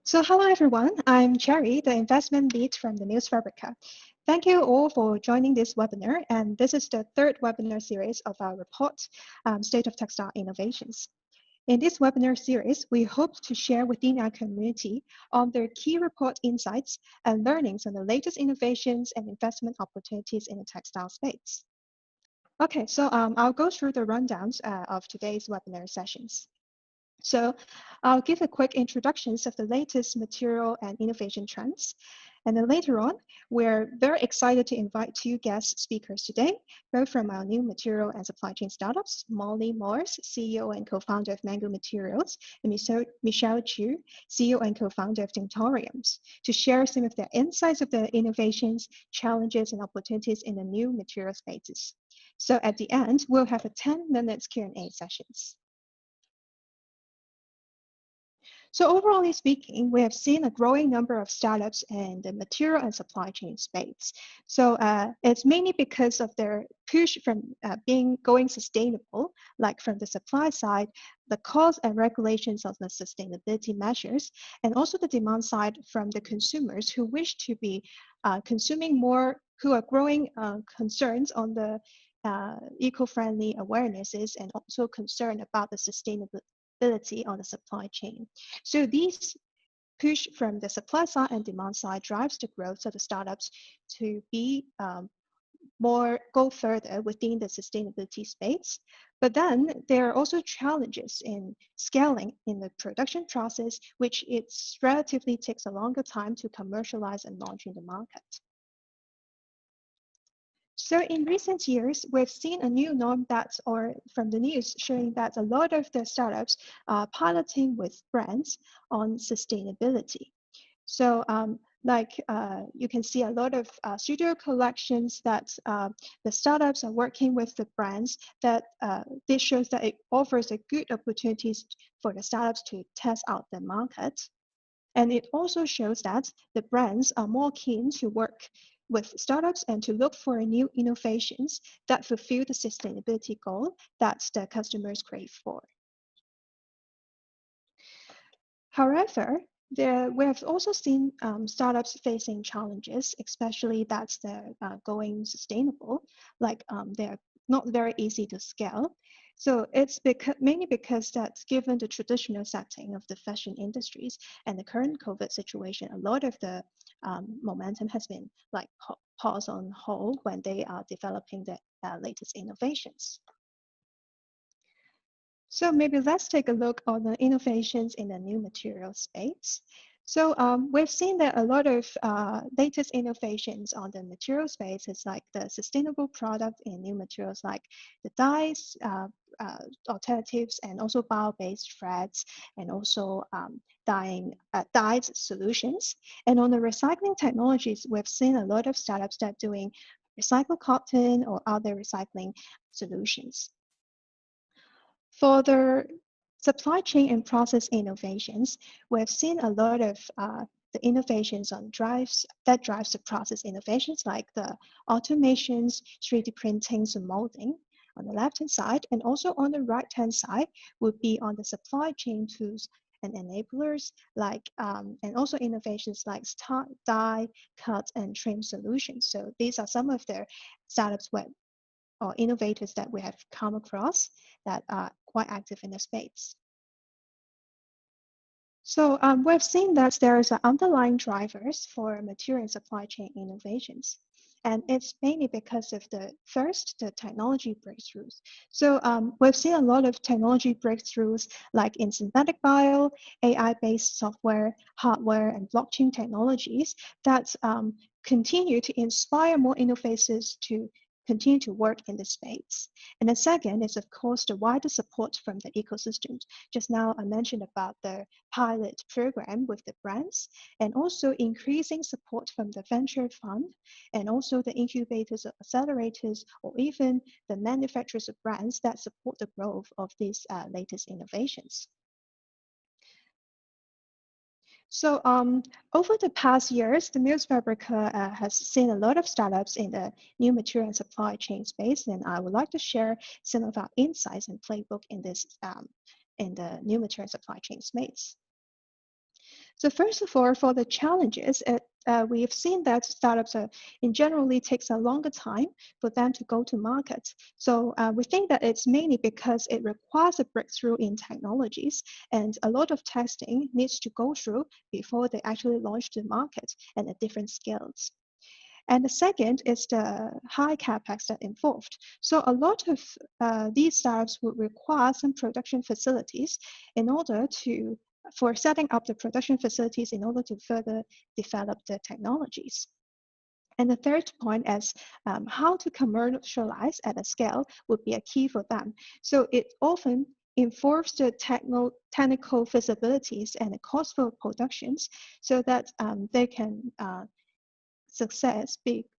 So hello everyone, I'm Cherry, the investment lead from the News Fabrica. Thank you all for joining this webinar, and this is the third webinar series of our report, State of Textile Innovations. In this webinar series, we hope to share within our community on their key report insights and learnings on the latest innovations and investment opportunities in the textile space. Okay, so I'll go through the rundowns of today's webinar sessions. So I'll give a quick introductions of the latest material and innovation trends. And then later on, we're very excited to invite two guest speakers today, both from our new material and supply chain startups, Molly Morris, CEO and co-founder of Mango Materials, and Michelle Chu, CEO and co-founder of Dentoriums, to share some of their insights of the innovations, challenges, and opportunities in the new material spaces. So at the end, we'll have a 10 minutes Q&A sessions. So overall speaking, we have seen a growing number of startups in the material and supply chain space. So it's mainly because of their push from going sustainable, like from the supply side, the cost and regulations of the sustainability measures, and also the demand side from the consumers who wish to be consuming more, who are growing concerns on the eco-friendly awarenesses and also concern about the sustainability on the supply chain. So these push from the supply side and demand side drives the growth of the startups to be go further within the sustainability space. But then there are also challenges in scaling in the production process, which it's relatively takes a longer time to commercialize and launch in the market. So in recent years, we've seen a new norm from the news showing that a lot of the startups are piloting with brands on sustainability. So you can see a lot of studio collections that the startups are working with the brands that this shows that it offers a good opportunities for the startups to test out the market. And it also shows that the brands are more keen to work with startups and to look for new innovations that fulfill the sustainability goal that the customers crave for. However, we have also seen startups facing challenges, especially that they're going sustainable, like they're not very easy to scale. So it's mainly because that given the traditional setting of the fashion industries and the current COVID situation, a lot of the momentum has been like paused on hold when they are developing the latest innovations. So maybe let's take a look on the innovations in the new material space. So we've seen that a lot of latest innovations on the material space is like the sustainable product in new materials like the dyes, alternatives, and also bio-based threads, and also dyed solutions. And on the recycling technologies, we've seen a lot of startups that are doing recycled cotton or other recycling solutions. For the supply chain and process innovations, we've seen a lot of the innovations on drives the process innovations like the automations, 3D printing, and molding on the left-hand side, and also on the right-hand side would be on the supply chain tools and enablers like and also innovations like dye, cut, and trim solutions. So these are some of the startups or innovators that we have come across that are quite active in the space. So we've seen that there is underlying drivers for material and supply chain innovations. And it's mainly because of the technology breakthroughs. So we've seen a lot of technology breakthroughs like in synthetic bio, AI-based software, hardware, and blockchain technologies that continue to inspire more innovators to continue to work in this space. And the second is, of course, the wider support from the ecosystem. Just now I mentioned about the pilot program with the brands, and also increasing support from the venture fund, and also the incubators or accelerators, or even the manufacturers of brands that support the growth of these latest innovations. So over the past years, the Mills Fabrica has seen a lot of startups in the new material and supply chain space, and I would like to share some of our insights and playbook in this in the new material and supply chain space. So first of all, for the challenges, we've seen that startups in generally takes a longer time for them to go to market. So we think that it's mainly because it requires a breakthrough in technologies, and a lot of testing needs to go through before they actually launch to market and at different scales. And the second is the high capex that involved. So a lot of these startups would require some production facilities in order for setting up the production facilities in order to further develop the technologies. And the third point is how to commercialize at a scale would be a key for them. So it often involves the technical feasibilities and the cost for productions so that they can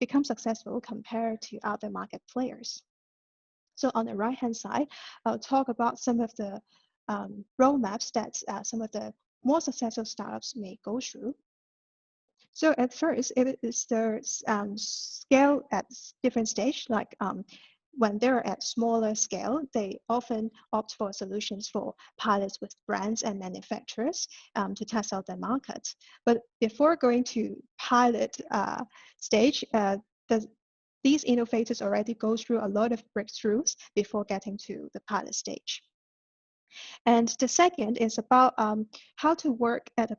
become successful compared to other market players. So on the right-hand side, I'll talk about some of the roadmaps that some of the more successful startups may go through. So at first, it is the scale at different stage, like when they're at smaller scale, they often opt for solutions for pilots with brands and manufacturers to test out their market. But before going to pilot stage, these innovators already go through a lot of breakthroughs before getting to the pilot stage. And the second is about how to work at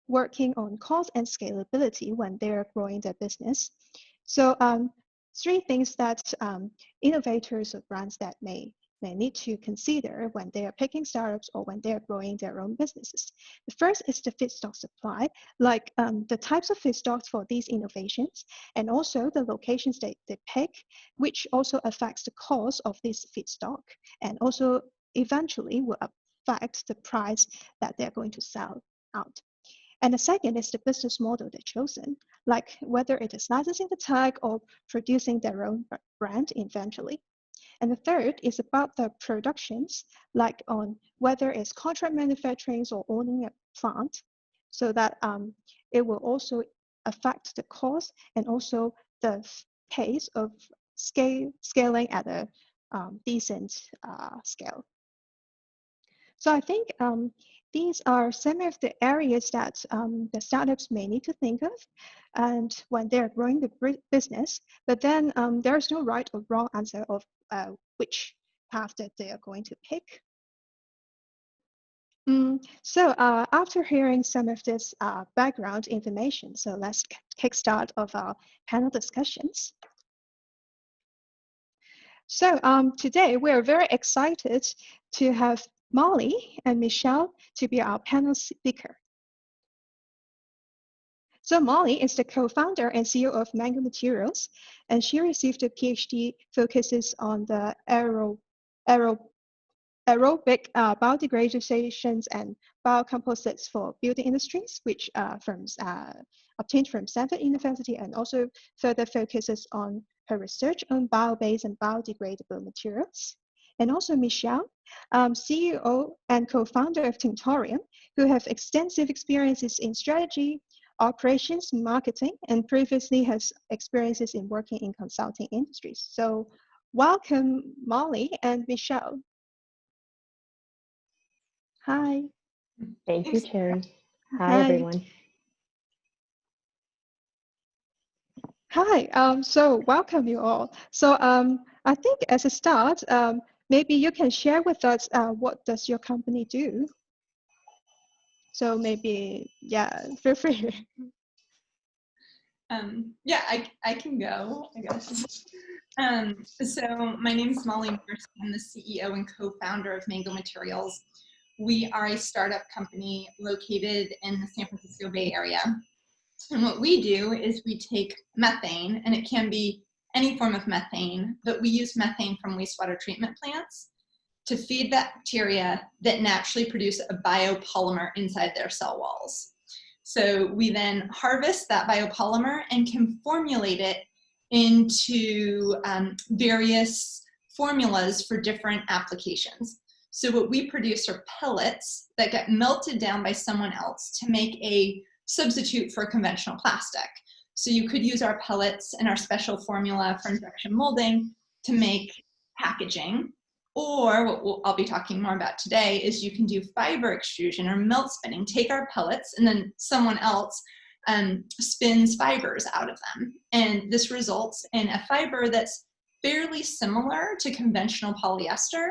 working on cost and scalability when they're growing their business. So three things that innovators or brands that may need to consider when they are picking startups or when they're growing their own businesses. The first is the feedstock supply, like the types of feedstocks for these innovations, and also the locations they pick, which also affects the cost of this feedstock, and also eventually will affect the price that they're going to sell out. And the second is the business model they've chosen, like whether it is licensing the tech or producing their own brand eventually. And the third is about the productions, like on whether it's contract manufacturing or owning a plant, so that it will also affect the cost and also the pace of scaling at a decent scale. So I think these are some of the areas that the startups may need to think of and when they're growing the business, but then there's no right or wrong answer of which path that they are going to pick. So after hearing some of this background information, so let's kickstart of our panel discussions. So today we are very excited to have Molly and Michelle to be our panel speaker. So Molly is the co-founder and CEO of Mango Materials, and she received a PhD focuses on the aerobic biodegradation and biocomposites for building industries, which obtained from Stanford University, and also further focuses on her research on bio-based and biodegradable materials. And also Michelle, CEO and co-founder of Tinctorium, who have extensive experiences in strategy, operations, marketing, and previously has experiences in working in consulting industries. So welcome, Molly and Michelle. Hi. Thank you, Cherry. Hi, Hi. everyone. Hi. So welcome you all. So I think as a start, maybe you can share with us what does your company do? So maybe, yeah, feel free. Yeah, I can go, I guess. So my name is Molly Morris. I'm the CEO and co-founder of Mango Materials. We are a startup company located in the San Francisco Bay Area. And what we do is we take methane, and it can be any form of methane, but we use methane from wastewater treatment plants to feed bacteria that naturally produce a biopolymer inside their cell walls. So we then harvest that biopolymer and can formulate it into various formulas for different applications. So what we produce are pellets that get melted down by someone else to make a substitute for conventional plastic. So you could use our pellets and our special formula for injection molding to make packaging, Or what I'll be talking more about today is you can do fiber extrusion or melt spinning. Take our pellets and then someone else spins fibers out of them. And this results in a fiber that's fairly similar to conventional polyester,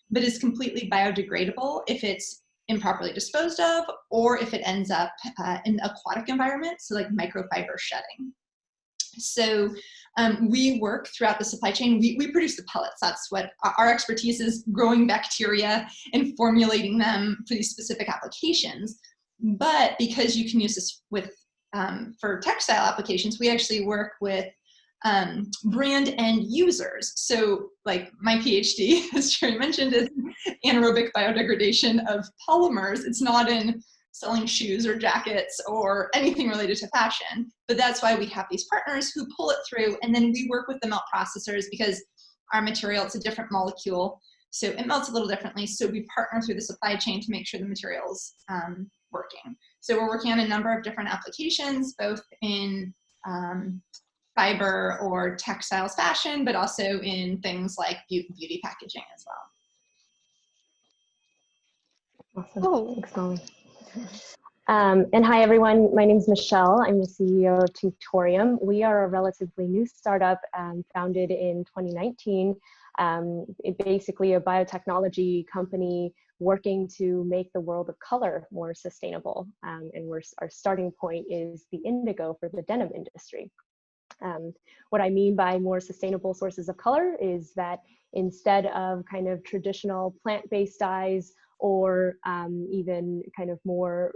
but is completely biodegradable if it's improperly disposed of, or if it ends up in aquatic environments, so like microfiber shedding. So we work throughout the supply chain. We produce the pellets. That's what our expertise is, growing bacteria and formulating them for these specific applications. But because you can use this with for textile applications, we actually work with brand end users. So like my PhD, as Sherry mentioned, is anaerobic biodegradation of polymers. It's not in selling shoes or jackets or anything related to fashion, but that's why we have these partners who pull it through, and then we work with the melt processors because our material, it's a different molecule, so it melts a little differently. So we partner through the supply chain to make sure the material's working. So we're working on a number of different applications, both in fiber or textiles fashion, but also in things like beauty packaging as well. Awesome. Oh, Thanks, Molly. And hi, everyone. My name is Michelle. I'm the CEO of Tinctorium. We are a relatively new startup founded in 2019. Basically a biotechnology company working to make the world of color more sustainable. And our starting point is the indigo for the denim industry. What I mean by more sustainable sources of color is that instead of kind of traditional plant-based dyes, or even kind of more,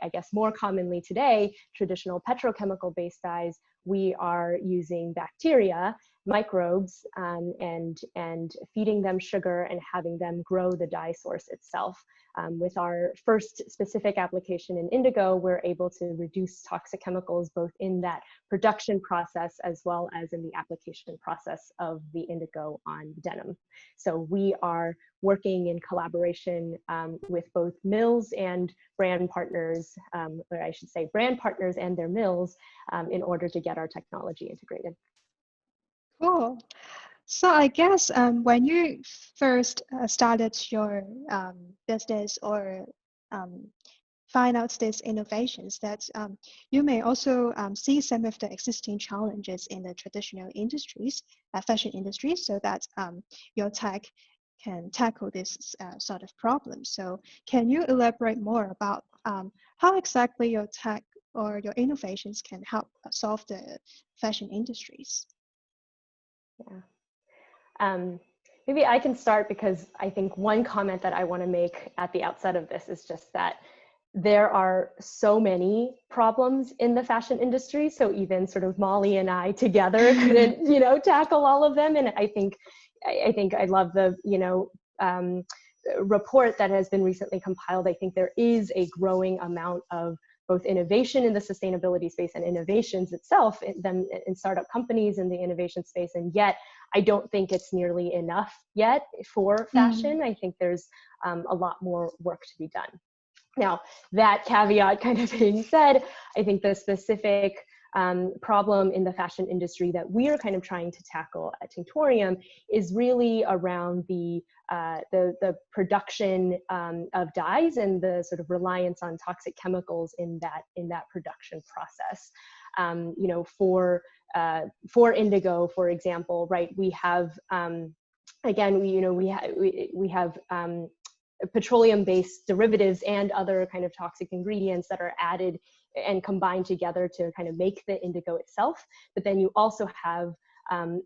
I guess more commonly today, traditional petrochemical-based dyes, we are using bacteria, microbes, and feeding them sugar and having them grow the dye source itself. With our first specific application in indigo, we're able to reduce toxic chemicals both in that production process as well as in the application process of the indigo on denim. So we are working in collaboration with both mills and brand partners, or I should say brand partners and their mills, in order to get our technology integrated. cool. So I guess when you first started your business or find out these innovations, that you may also see some of the existing challenges in the traditional industries, fashion industries, so that your tech can tackle this sort of problem. So can you elaborate more about how exactly your tech or your innovations can help solve the fashion industries? Yeah. Maybe I can start, because I think one comment that I want to make at the outset of this is just that there are so many problems in the fashion industry. So even sort of Molly and I together couldn't, tackle all of them. And I think I love the, report that has been recently compiled. I think there is a growing amount of both innovation in the sustainability space and innovations itself in startup companies in the innovation space. And yet I don't think it's nearly enough yet for fashion. I think there's a lot more work to be done. Now, that caveat kind of being said, I think the specific problem in the fashion industry that we are kind of trying to tackle at Tinctorium is really around the production of dyes and the sort of reliance on toxic chemicals in that production process. For indigo, for example, right? We have again, we have petroleum-based derivatives and other kind of toxic ingredients that are added and combined together to kind of make the indigo itself. But then you also have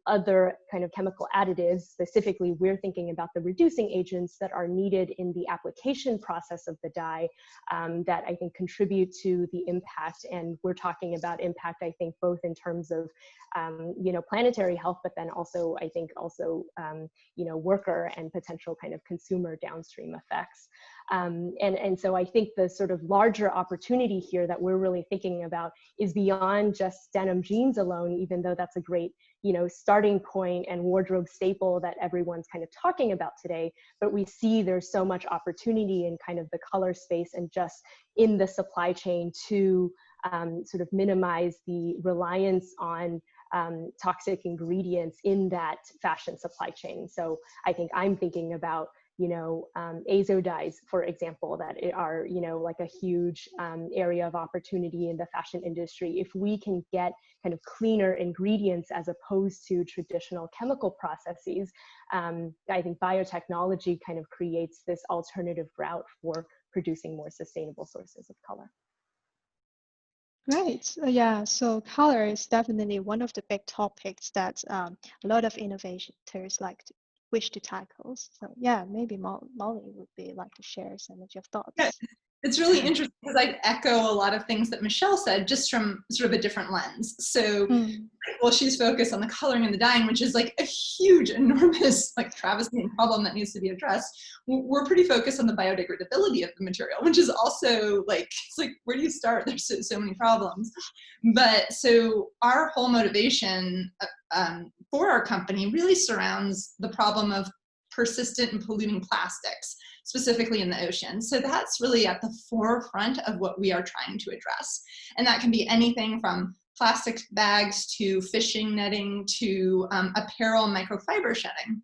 other kind of chemical additives. Specifically, we're thinking about the reducing agents that are needed in the application process of the dye that I think contribute to the impact. And we're talking about impact, I think, both in terms of planetary health, but then also, I think, worker and potential kind of consumer downstream effects. And so I think the sort of larger opportunity here that we're really thinking about is beyond just denim jeans alone, even though that's a great, starting point and wardrobe staple that everyone's kind of talking about today. But we see there's so much opportunity in kind of the color space and just in the supply chain to sort of minimize the reliance on toxic ingredients in that fashion supply chain. So I think I'm thinking about, azo dyes, for example, that are, like a huge area of opportunity in the fashion industry. If we can get kind of cleaner ingredients as opposed to traditional chemical processes, I think biotechnology kind of creates this alternative route for producing more sustainable sources of color. Right. Yeah. So color is definitely one of the big topics that a lot of innovators wish to tackle. So yeah, maybe Molly would be like to share some of your Yeah, thoughts. it's really interesting because I echo a lot of things that Michelle said, just from sort of a different lens. So, Mm. well, she's focused on the coloring and the dyeing, which is like a huge, enormous, like travesty and problem that needs to be addressed. We're pretty focused on the biodegradability of the material, which is also like, it's like, where do you start? There's so many problems. But so our whole motivation for our company really surrounds the problem of persistent and polluting plastics, specifically in the ocean. So that's really at the forefront of what we are trying to address. And that can be anything from plastic bags to fishing netting to apparel microfiber shedding.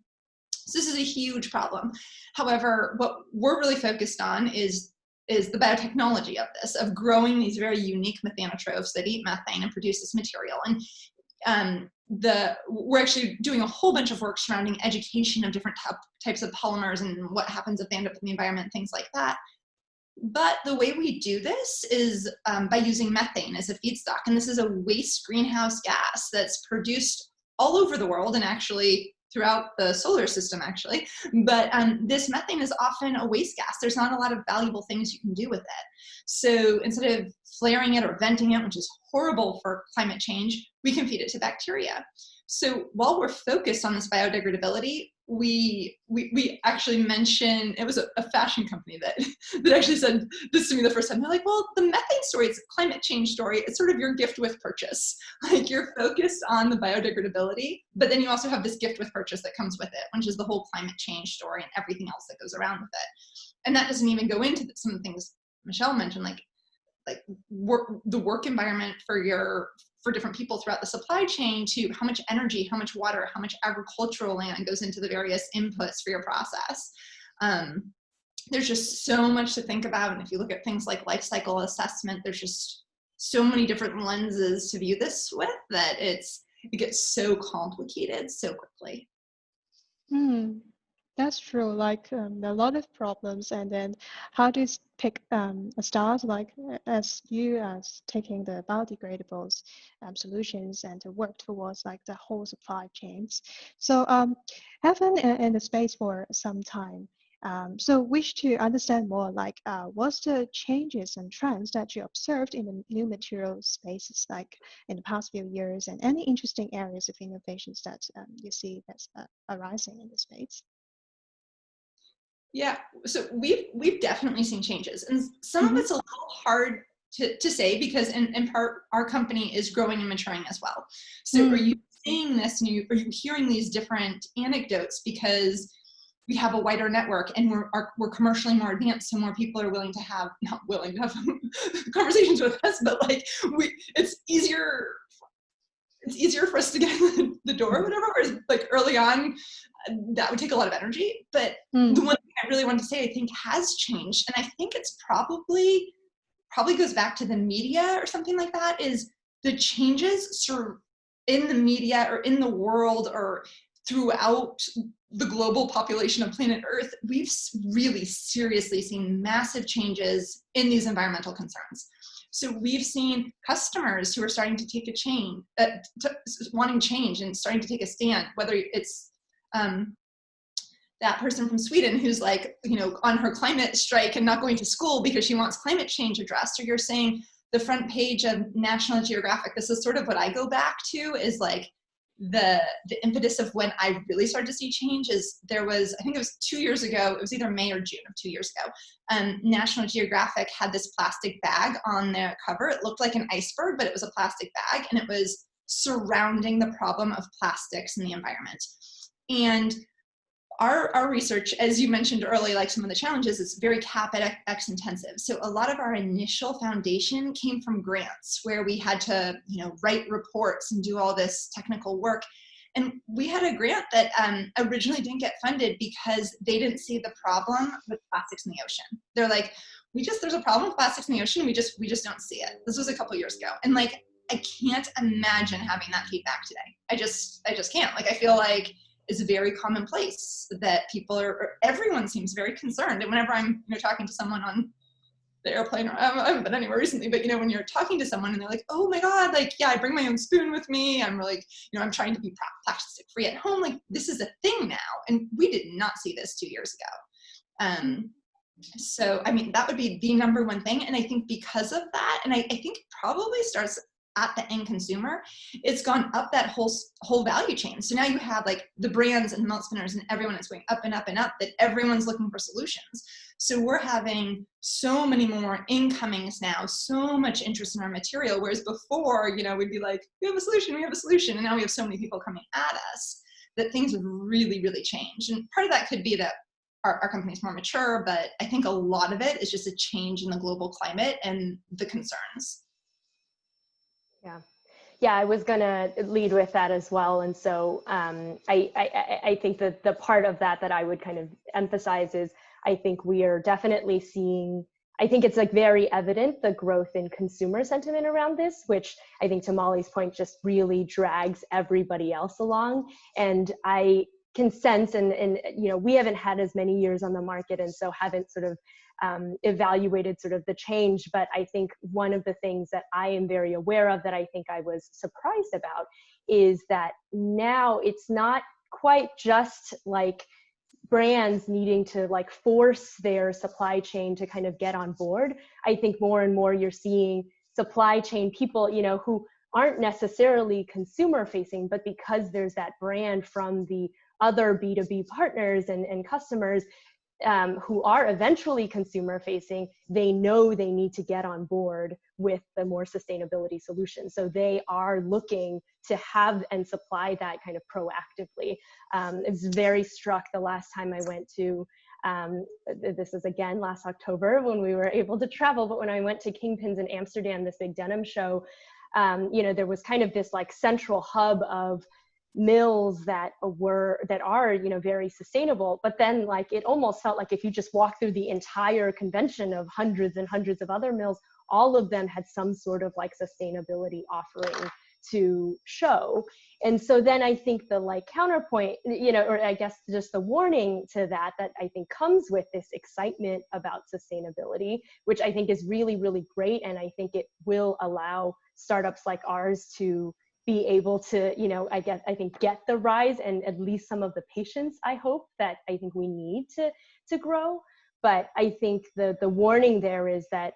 So this is a huge problem. However, what we're really focused on is the biotechnology of this, of growing these very unique methanotrophs that eat methane and produce this material. And we're actually doing a whole bunch of work surrounding education of different types of polymers and what happens if they end up in the environment, things like that. But the way we do this is by using methane as a feedstock. And this is a waste greenhouse gas that's produced all over the world and actually throughout the solar system, actually. But this methane is often a waste gas. There's not a lot of valuable things you can do with it. So instead of flaring it or venting it, which is horrible for climate change, we can feed it to bacteria. So while we're focused on this biodegradability, we actually mentioned, it was a fashion company that actually said this to me the first time. They're like, well, the methane story, it's a climate change story. It's sort of your gift with purchase. Like, you're focused on the biodegradability, but then you also have this gift with purchase that comes with it, which is the whole climate change story and everything else that goes around with it. And that doesn't even go into some of the things Michelle mentioned, like the work environment for different people throughout the supply chain, to how much energy, how much water, how much agricultural land goes into the various inputs for your process. There's just so much to think about. And if you look at things like life cycle assessment, there's just so many different lenses to view this with that it gets so complicated so quickly. That's true. Like a lot of problems, and then how to pick a start, like as taking the biodegradables solutions and to work towards like the whole supply chains. So have been in the space for some time. So wish to understand more, like what's the changes and trends that you observed in the new material spaces, like in the past few years, and any interesting areas of innovations that you see that's arising in the space. Yeah, so we've definitely seen changes, and some of it's a little hard to say because in part our company is growing and maturing as well. So are you seeing this and are you hearing these different anecdotes because we have a wider network and we're commercially more advanced, so more people are not willing to have conversations with us, but like it's easier for us to get in the door or whatever. Whereas like early on, that would take a lot of energy. But the one thing I really wanted to say, I think, has changed, and I think it's probably goes back to the media or something like that, is the changes in the media or in the world or throughout the global population of planet Earth. We've really seriously seen massive changes in these environmental concerns. So we've seen customers who are starting to take wanting change and starting to take a stand, whether it's that person from Sweden who's like, on her climate strike and not going to school because she wants climate change addressed, or you're saying the front page of National Geographic. This is sort of what I go back to, is like the impetus of when I really started to see change is I think it was 2 years ago, it was either May or June of 2 years ago, National Geographic had this plastic bag on their cover. It looked like an iceberg, but it was a plastic bag, and it was surrounding the problem of plastics in the environment. And our research, as you mentioned earlier, like some of the challenges, is very CapEx intensive. So a lot of our initial foundation came from grants where we had to, write reports and do all this technical work. And we had a grant that originally didn't get funded because they didn't see the problem with plastics in the ocean. They're like, there's a problem with plastics in the ocean. We just don't see it. This was a couple years ago. And like, I can't imagine having that feedback today. I just can't. Like, I feel like it's very commonplace that people everyone seems very concerned. And whenever I'm talking to someone on the airplane, or I haven't been anywhere recently, but when you're talking to someone and they're like, oh my God, like, yeah, I bring my own spoon with me. I'm like, I'm trying to be plastic free at home. Like, this is a thing now. And we did not see this 2 years ago. So, I mean, that would be the number one thing. And I think because of that, and I think it probably starts at the end consumer, it's gone up that whole value chain. So now you have like the brands and the melt spinners and everyone is going up and up and up, that everyone's looking for solutions. So we're having so many more incomings now, so much interest in our material. Whereas before, we'd be like, we have a solution. And now we have so many people coming at us that things have really, really changed. And part of that could be that our company is more mature, but I think a lot of it is just a change in the global climate and the concerns. Yeah, I was going to lead with that as well. And so I think that the part of that I would kind of emphasize is, I think we are definitely seeing, I think it's like very evident, the growth in consumer sentiment around this, which I think, to Molly's point, just really drags everybody else along. And I can sense, and we haven't had as many years on the market, and so haven't sort of evaluated sort of the change. But I think one of the things that I am very aware of, that I think I was surprised about, is that now it's not quite just like brands needing to like force their supply chain to kind of get on board. I think more and more you're seeing supply chain people, who aren't necessarily consumer facing, but because there's that brand from the other B2B partners and customers, who are eventually consumer facing, they know they need to get on board with the more sustainability solutions. So they are looking to have and supply that kind of proactively. I was very struck the last time I went to, this is again last October when we were able to travel, but when I went to Kingpins in Amsterdam, this big denim show, there was kind of this like central hub of mills that are very sustainable, but then like it almost felt like if you just walk through the entire convention of hundreds and hundreds of other mills, all of them had some sort of like sustainability offering to show. And so then I think the like counterpoint, or I guess just the warning to that I think comes with this excitement about sustainability, which I think is really, really great. And I think it will allow startups like ours to be able to, I think get the rise and at least some of the patience, I hope, that I think we need to grow. But I think the warning there is that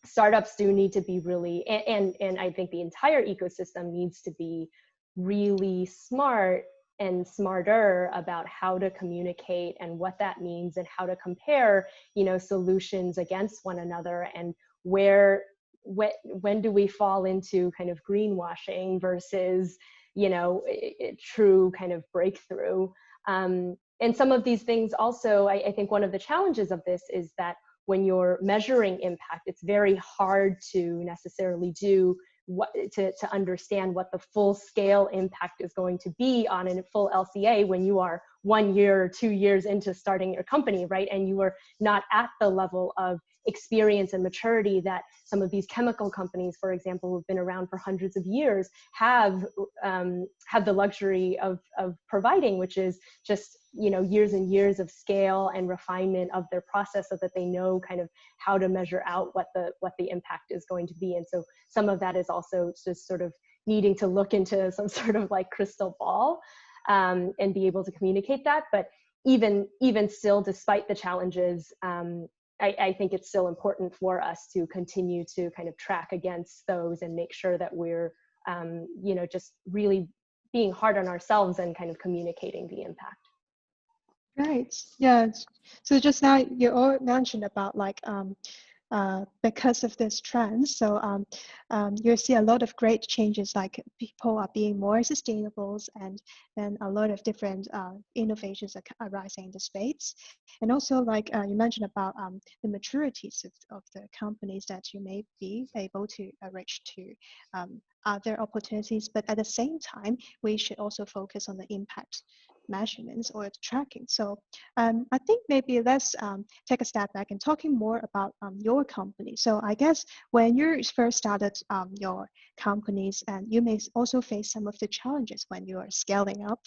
startups do need to be really, and I think the entire ecosystem needs to be really smart and smarter about how to communicate and what that means and how to compare, solutions against one another, and when do we fall into kind of greenwashing versus, true kind of breakthrough. And some of these things also, I think one of the challenges of this is that when you're measuring impact, it's very hard to necessarily do to understand what the full scale impact is going to be on a full LCA when you are 1 year or 2 years into starting your company, right? And you are not at the level of experience and maturity that some of these chemical companies, for example, who've been around for hundreds of years, have the luxury of providing, which is just years and years of scale and refinement of their process, so that they know kind of how to measure out what the impact is going to be. And so some of that is also just sort of needing to look into some sort of like crystal ball and be able to communicate that. But even still, despite the challenges, I think it's still important for us to continue to kind of track against those and make sure that we're, just really being hard on ourselves and kind of communicating the impact. Right. Yeah. So just now you all mentioned about like because of this trend. So you'll see a lot of great changes, like people are being more sustainable, and then a lot of different innovations are arising in the space. And also, like you mentioned about the maturities of the companies that you may be able to reach to other opportunities. But at the same time, we should also focus on the impact measurements or the tracking. So I think maybe let's take a step back and talking more about your company. So I guess when you first started your companies, and you may also face some of the challenges when you are scaling up,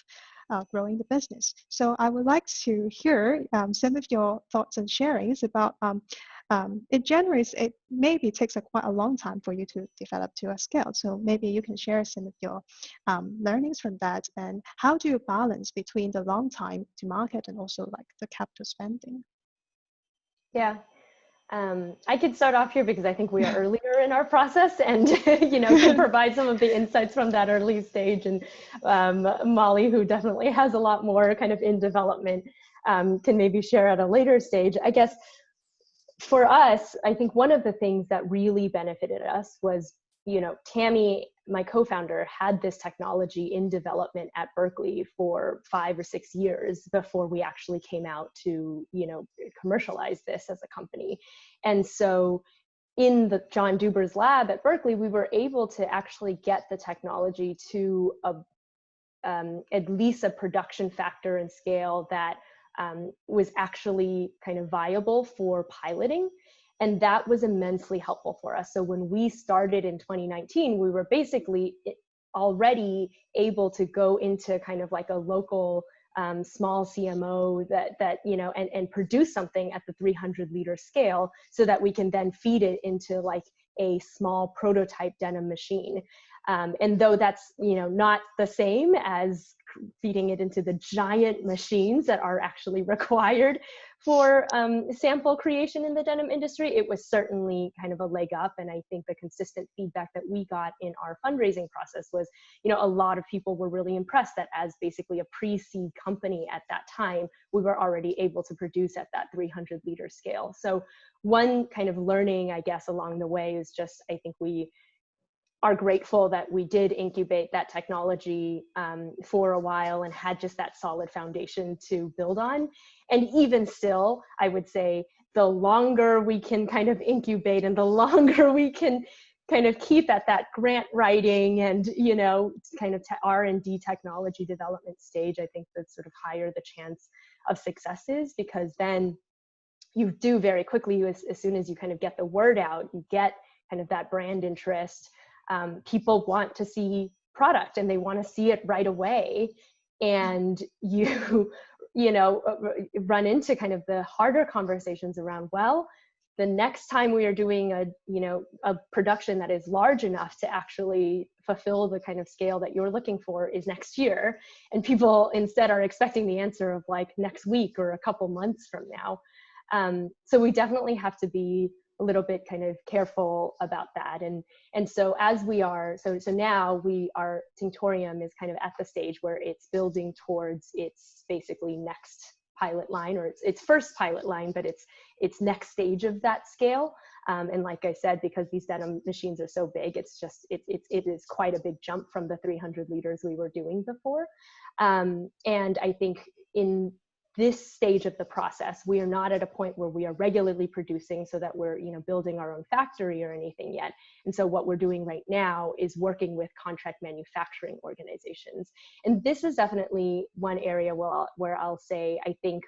growing the business. So I would like to hear some of your thoughts and sharings about it generates, it maybe takes quite a long time for you to develop to a scale. So maybe you can share some of your learnings from that, and how do you balance between the long time to market and also like the capital spending? Yeah. I could start off here because I think we are earlier in our process, and can provide some of the insights from that early stage. And Molly, who definitely has a lot more kind of in development, can maybe share at a later stage. I guess for us, I think one of the things that really benefited us was, Tammy, my co-founder, had this technology in development at Berkeley for 5 or 6 years before we actually came out to, commercialize this as a company. And so in the John Duber's lab at Berkeley, we were able to actually get the technology to at least a production factor and scale that was actually kind of viable for piloting. And that was immensely helpful for us. So when we started in 2019, we were basically already able to go into kind of like a local small CMO that and produce something at the 300 liter scale, so that we can then feed it into like a small prototype denim machine. And though that's not the same as feeding it into the giant machines that are actually required for sample creation in the denim industry, it was certainly kind of a leg up. And I think the consistent feedback that we got in our fundraising process was, a lot of people were really impressed that as basically a pre-seed company at that time, we were already able to produce at that 300 liter scale. So one kind of learning, I guess, along the way is just, I think we are grateful that we did incubate that technology for a while and had just that solid foundation to build on. And even still, I would say the longer we can kind of incubate and the longer we can kind of keep at that grant writing and, kind of R&D technology development stage, I think the sort of higher the chance of success is, because then you do very quickly, as soon as you kind of get the word out, you get kind of that brand interest. People want to see product and they want to see it right away. And you run into kind of the harder conversations around, well, the next time we are doing a production that is large enough to actually fulfill the kind of scale that you're looking for is next year. And people instead are expecting the answer of like next week or a couple months from now. So we definitely have to be a little bit kind of careful about that. And so as we are, so now Tinctorium is kind of at the stage where it's building towards its basically next pilot line, or its first pilot line, but it's next stage of that scale. And like I said, because these denim machines are so big, it is quite a big jump from the 300 liters we were doing before. And I think in this stage of the process, we are not at a point where we are regularly producing so that we're building our own factory or anything yet. And so what we're doing right now is working with contract manufacturing organizations. And this is definitely one area where I'll say I think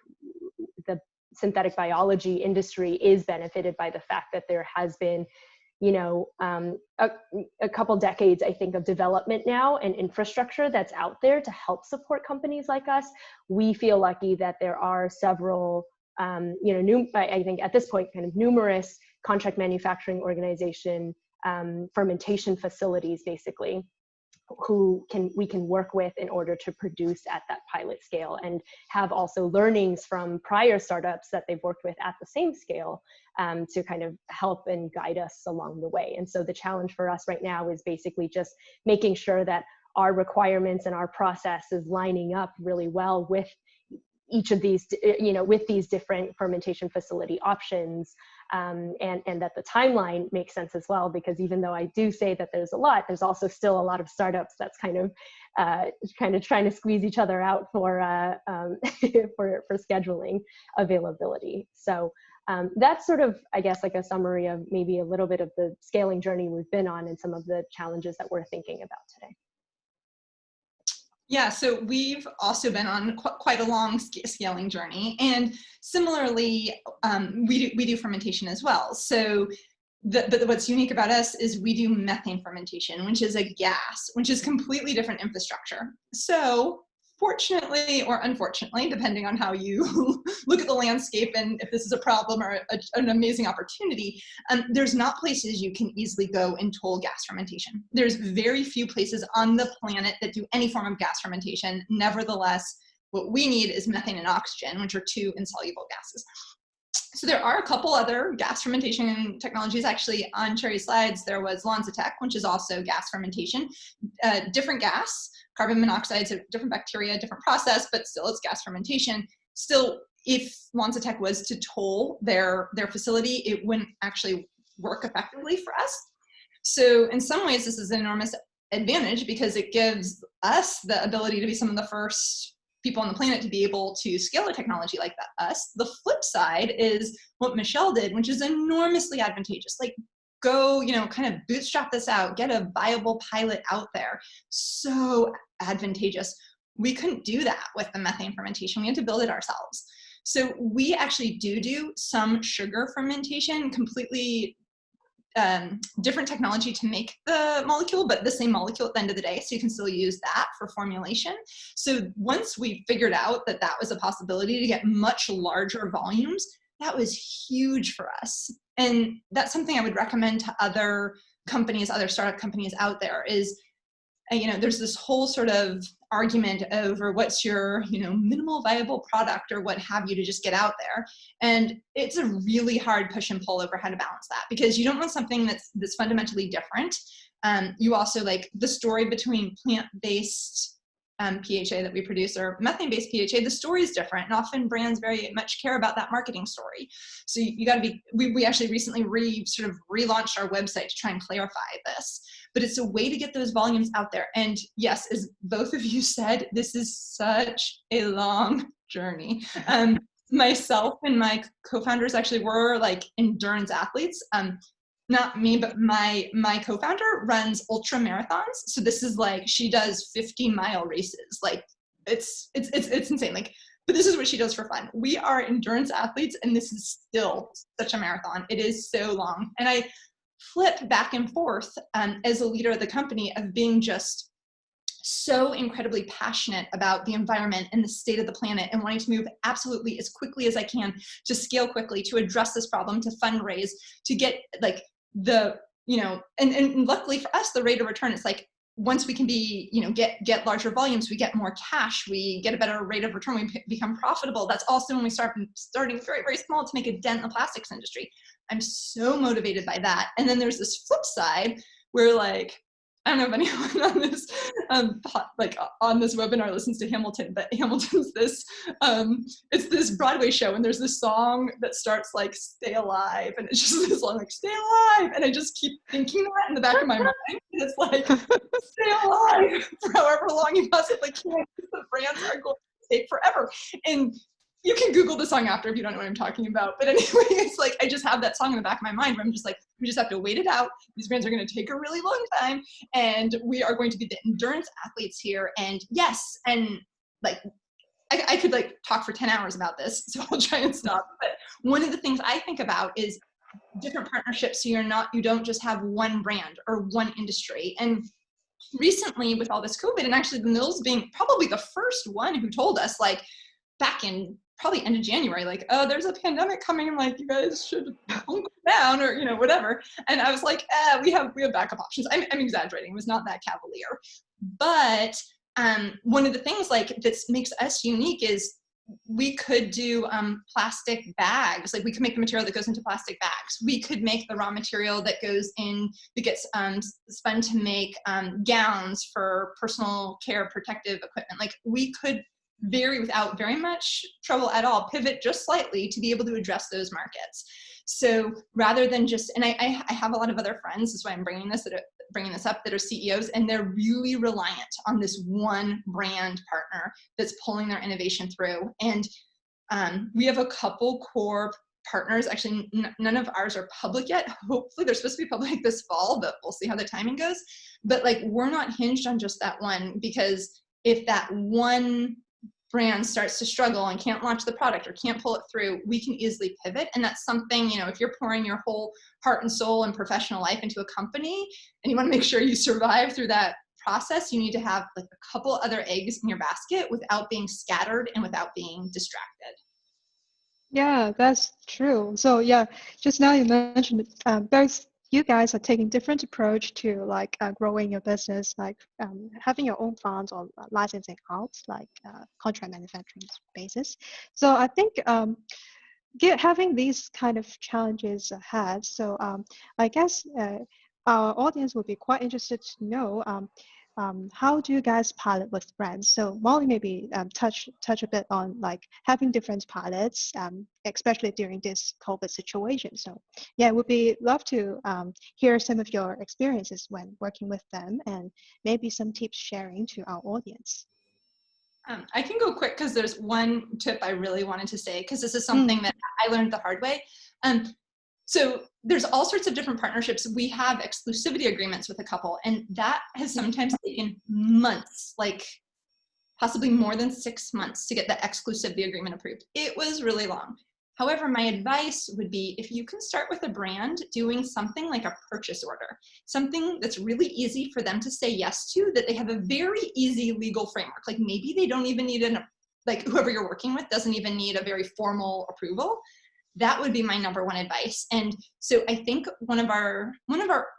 the synthetic biology industry is benefited by the fact that there has been a couple decades, I think, of development now and infrastructure that's out there to help support companies like us. We feel lucky that there are several, I think at this point, kind of numerous contract manufacturing organization fermentation facilities, basically, we can work with in order to produce at that pilot scale, and have also learnings from prior startups that they've worked with at the same scale to kind of help and guide us along the way. And so the challenge for us right now is basically just making sure that our requirements and our process is lining up really well with each of these, with these different fermentation facility options, and that the timeline makes sense as well, because even though I do say that there's a lot, there's also still a lot of startups that's kind of trying to squeeze each other out for for scheduling availability. So that's sort of, I guess, like a summary of maybe a little bit of the scaling journey we've been on and some of the challenges that we're thinking about today. Yeah, so we've also been on quite a long scaling journey, and similarly, we do fermentation as well. So, but what's unique about us is we do methane fermentation, which is a gas, which is completely different infrastructure. So, fortunately or unfortunately, depending on how you look at the landscape and if this is a problem or an amazing opportunity, there's not places you can easily go and toll gas fermentation. There's very few places on the planet that do any form of gas fermentation. Nevertheless, what we need is methane and oxygen, which are two insoluble gases. So there are a couple other gas fermentation technologies. Actually, on Cherry's slides, there was Lonzatec, which is also gas fermentation, different gas, carbon monoxide, so different bacteria, different process, but still it's gas fermentation. Still, if Lonzatec was to toll their facility, it wouldn't actually work effectively for us. So in some ways, this is an enormous advantage because it gives us the ability to be some of the first people on the planet to be able to scale a technology like that. The flip side is what Michelle did, which is enormously advantageous. Like, go, kind of bootstrap this out, get a viable pilot out there. So advantageous. We couldn't do that with the methane fermentation. We had to build it ourselves. So we actually do some sugar fermentation, completely different technology to make the molecule, but the same molecule at the end of the day, so you can still use that for formulation. So once we figured out that that was a possibility to get much larger volumes, that was huge for us. And that's something I would recommend to other companies, other startup companies out there is, there's this whole sort of argument over what's your, minimal viable product or what have you to just get out there. And it's a really hard push and pull over how to balance that, because you don't want something that's fundamentally different. You also, like, the story between plant-based PHA that we produce or methane-based PHA, the story is different, and often brands very much care about that marketing story. So you got to be, we actually recently relaunched our website to try and clarify this, but it's a way to get those volumes out there. And yes, as both of you said, this is such a long journey. Myself and my co-founders actually were like endurance athletes. Not me, but my co-founder runs ultra marathons. So this is like, she does 50-mile races. Like, it's insane. Like, but this is what she does for fun. We are endurance athletes, and this is still such a marathon. It is so long. And I flip back and forth as a leader of the company of being just so incredibly passionate about the environment and the state of the planet and wanting to move absolutely as quickly as I can to scale quickly, to address this problem, to fundraise, to get like and luckily for us, the rate of return, it's like, once we can be, get larger volumes, we get more cash, we get a better rate of return, we become profitable. That's also when we starting very, very small to make a dent in the plastics industry. I'm so motivated by that. And then there's this flip side where, like, I don't know if anyone on this, on this webinar listens to Hamilton, but Hamilton's this, it's this Broadway show, and there's this song that starts like, "Stay alive," and it's just this song like, "Stay alive," and I just keep thinking that in the back of my mind. It's like, stay alive for however long you possibly can. The brands are going to take forever. And you can Google the song after if you don't know what I'm talking about. But anyway, it's like, I just have that song in the back of my mind where I'm just like, we just have to wait it out. These brands are going to take a really long time, and we are going to be the endurance athletes here. And yes, and like, I could like talk for 10 hours about this, so I'll try and stop. But one of the things I think about is different partnerships, so you don't just have one brand or one industry. And recently with all this COVID, and actually the Mills being probably the first one who told us, like, back in probably end of January, like, oh, there's a pandemic coming, and like, you guys should hunker down, or whatever. And I was like, we have backup options. I'm exaggerating. It was not that cavalier. But one of the things like that makes us unique is we could do plastic bags. Like, we could make the material that goes into plastic bags. We could make the raw material that gets spun to make gowns for personal care protective equipment. Like, we could without very much trouble at all, pivot just slightly to be able to address those markets. So rather than just, and I have a lot of other friends, that's why I'm bringing this up, that are CEOs, and they're really reliant on this one brand partner that's pulling their innovation through. And we have a couple core partners. Actually, none of ours are public yet. Hopefully they're supposed to be public this fall, but we'll see how the timing goes. But like, we're not hinged on just that one, because if that one brand starts to struggle and can't launch the product or can't pull it through, we can easily pivot. And that's something, you know, if you're pouring your whole heart and soul and professional life into a company and you want to make sure you survive through that process, you need to have like a couple other eggs in your basket without being scattered and without being distracted. Yeah, that's true. So yeah, just now you mentioned both you guys are taking different approach to like growing your business, like having your own funds or licensing out, like contract manufacturing basis. So I think having these kind of challenges ahead. So I guess our audience would be quite interested to know how do you guys pilot with brands? So Molly, maybe touch a bit on like having different pilots, especially during this COVID situation. So yeah, would be love to hear some of your experiences when working with them, and maybe some tips sharing to our audience. I can go quick because there's one tip I really wanted to say, because this is something that I learned the hard way. So there's all sorts of different partnerships. We have exclusivity agreements with a couple, and that has sometimes taken months, like possibly more than 6 months, to get the exclusivity agreement approved. It was really long. However, my advice would be, if you can start with a brand doing something like a purchase order, something that's really easy for them to say yes to, that they have a very easy legal framework. Like maybe they don't even need like whoever you're working with doesn't even need a very formal approval. That would be my number one advice. And so I think one of our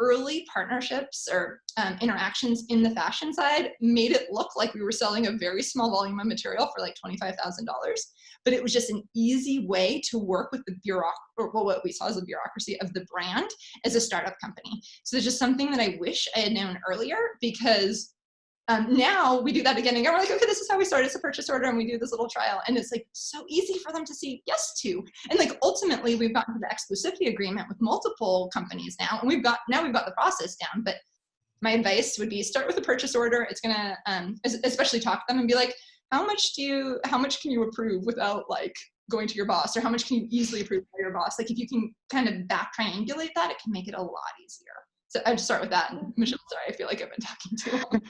early partnerships or interactions in the fashion side made it look like we were selling a very small volume of material for like $25,000, but it was just an easy way to work with the what we saw as the bureaucracy of the brand as a startup company. So it's just something that I wish I had known earlier, because now we do that again and again. We're like, okay, this is how we start. It's a purchase order, and we do this little trial, and it's like so easy for them to say yes to. And like ultimately, we've gotten to the exclusivity agreement with multiple companies now, and we've got the process down. But my advice would be start with a purchase order. It's gonna especially talk to them and be like, how much can you approve without like going to your boss, or how much can you easily approve by your boss? Like if you can kind of back triangulate that, it can make it a lot easier. So I'd start with that. And Michelle, sorry, I feel like I've been talking too long.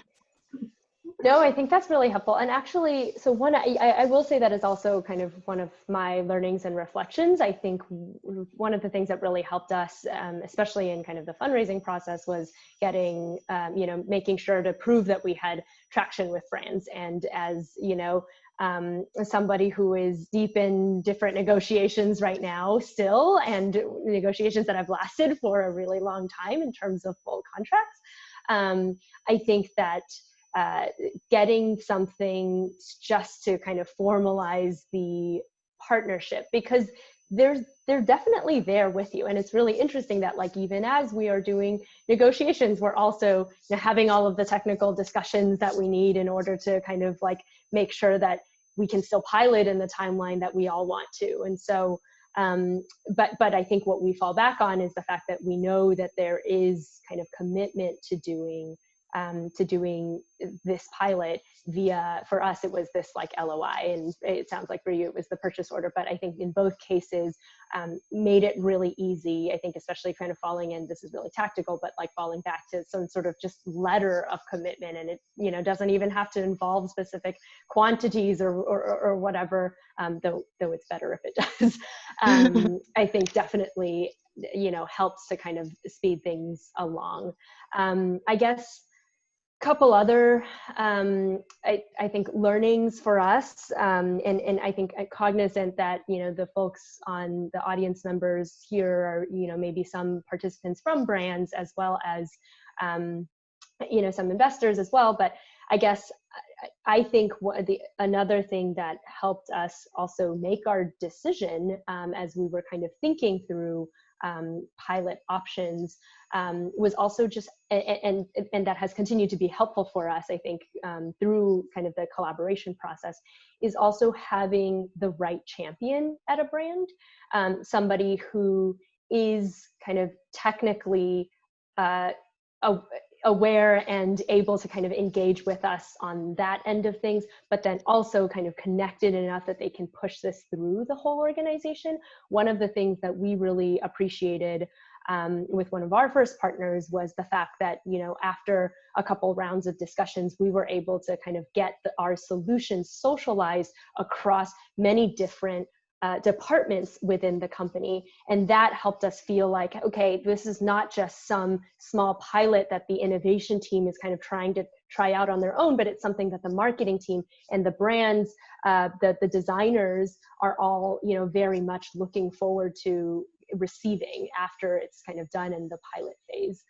No, I think that's really helpful. And actually, so I will say that is also kind of one of my learnings and reflections. I think one of the things that really helped us, especially in kind of the fundraising process, was getting, making sure to prove that we had traction with brands. And as, somebody who is deep in different negotiations right now still, and negotiations that have lasted for a really long time in terms of full contracts, I think that getting something just to kind of formalize the partnership, because they're definitely there with you. And it's really interesting that like, even as we are doing negotiations, we're also having all of the technical discussions that we need in order to kind of like make sure that we can still pilot in the timeline that we all want to. And so, but I think what we fall back on is the fact that we know that there is kind of commitment to doing this pilot via, for us, it was this like LOI, and it sounds like for you, it was the purchase order. But I think in both cases, made it really easy. I think especially kind of falling in, this is really tactical, but like falling back to some sort of just letter of commitment. And it, doesn't even have to involve specific quantities or whatever, though it's better if it does. I think definitely, helps to kind of speed things along. I guess couple other, I think learnings for us, and I think cognizant that, the folks on the audience members here are, maybe some participants from brands as well as, some investors as well. But I guess I think another thing that helped us also make our decision as we were kind of thinking through pilot options was also just, and that has continued to be helpful for us, I think, through kind of the collaboration process, is also having the right champion at a brand, somebody who is kind of technically aware and able to kind of engage with us on that end of things, but then also kind of connected enough that they can push this through the whole organization. One of the things that we really appreciated with one of our first partners was the fact that, you know, after a couple rounds of discussions, we were able to kind of get our solutions socialized across many different departments within the company. And that helped us feel like, okay, this is not just some small pilot that the innovation team is kind of trying to try out on their own, but it's something that the marketing team and the brands, the designers are all, you know, very much looking forward to receiving after it's kind of done in the pilot phase.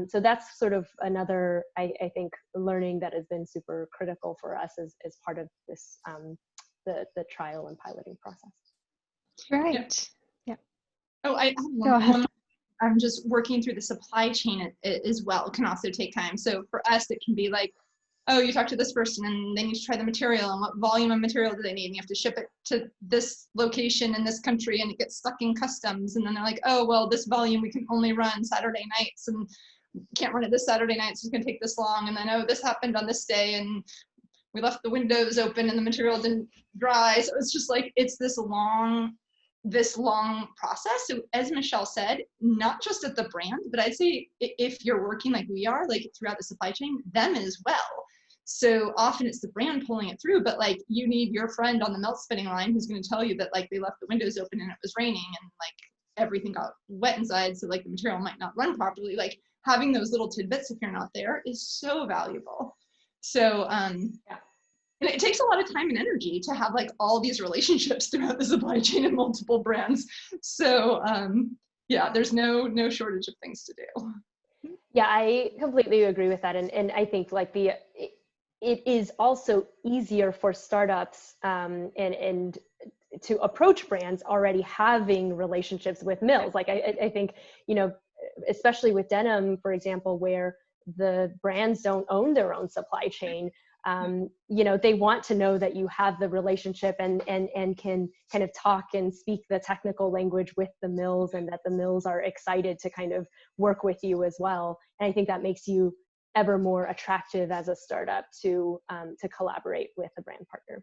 So that's sort of another, I think, learning that has been super critical for us as part of this, the trial and piloting process. Right. Yeah. Oh, I have Go ahead. one. I'm just working through the supply chain as well. It can also take time. So for us, it can be like, oh, you talk to this person and they need to try the material and what volume of material do they need? And you have to ship it to this location in this country and it gets stuck in customs. And then they're like, oh, well, this volume we can only run Saturday nights and can't run it this Saturday night, so it's gonna take this long. And then, oh, this happened on this day and we left the windows open and the material didn't dry. So it's just like, it's this long process. So as Michelle said, not just at the brand, but I'd say if you're working like we are, like throughout the supply chain, them as well. So often it's the brand pulling it through, but like you need your friend on the melt spinning line who's going to tell you that like they left the windows open and it was raining and like everything got wet inside, so like the material might not run properly. Like having those little tidbits if you're not there is so valuable. So yeah. And it takes a lot of time and energy to have like all these relationships throughout the supply chain and multiple brands. So yeah, there's no shortage of things to do. Yeah, I completely agree with that. And I think like it is also easier for startups and to approach brands already having relationships with mills. Like I think, you know, especially with denim, for example, where the brands don't own their own supply chain, you know, they want to know that you have the relationship and can kind of talk and speak the technical language with the mills, and that the mills are excited to kind of work with you as well. And I think that makes you ever more attractive as a startup to collaborate with a brand partner.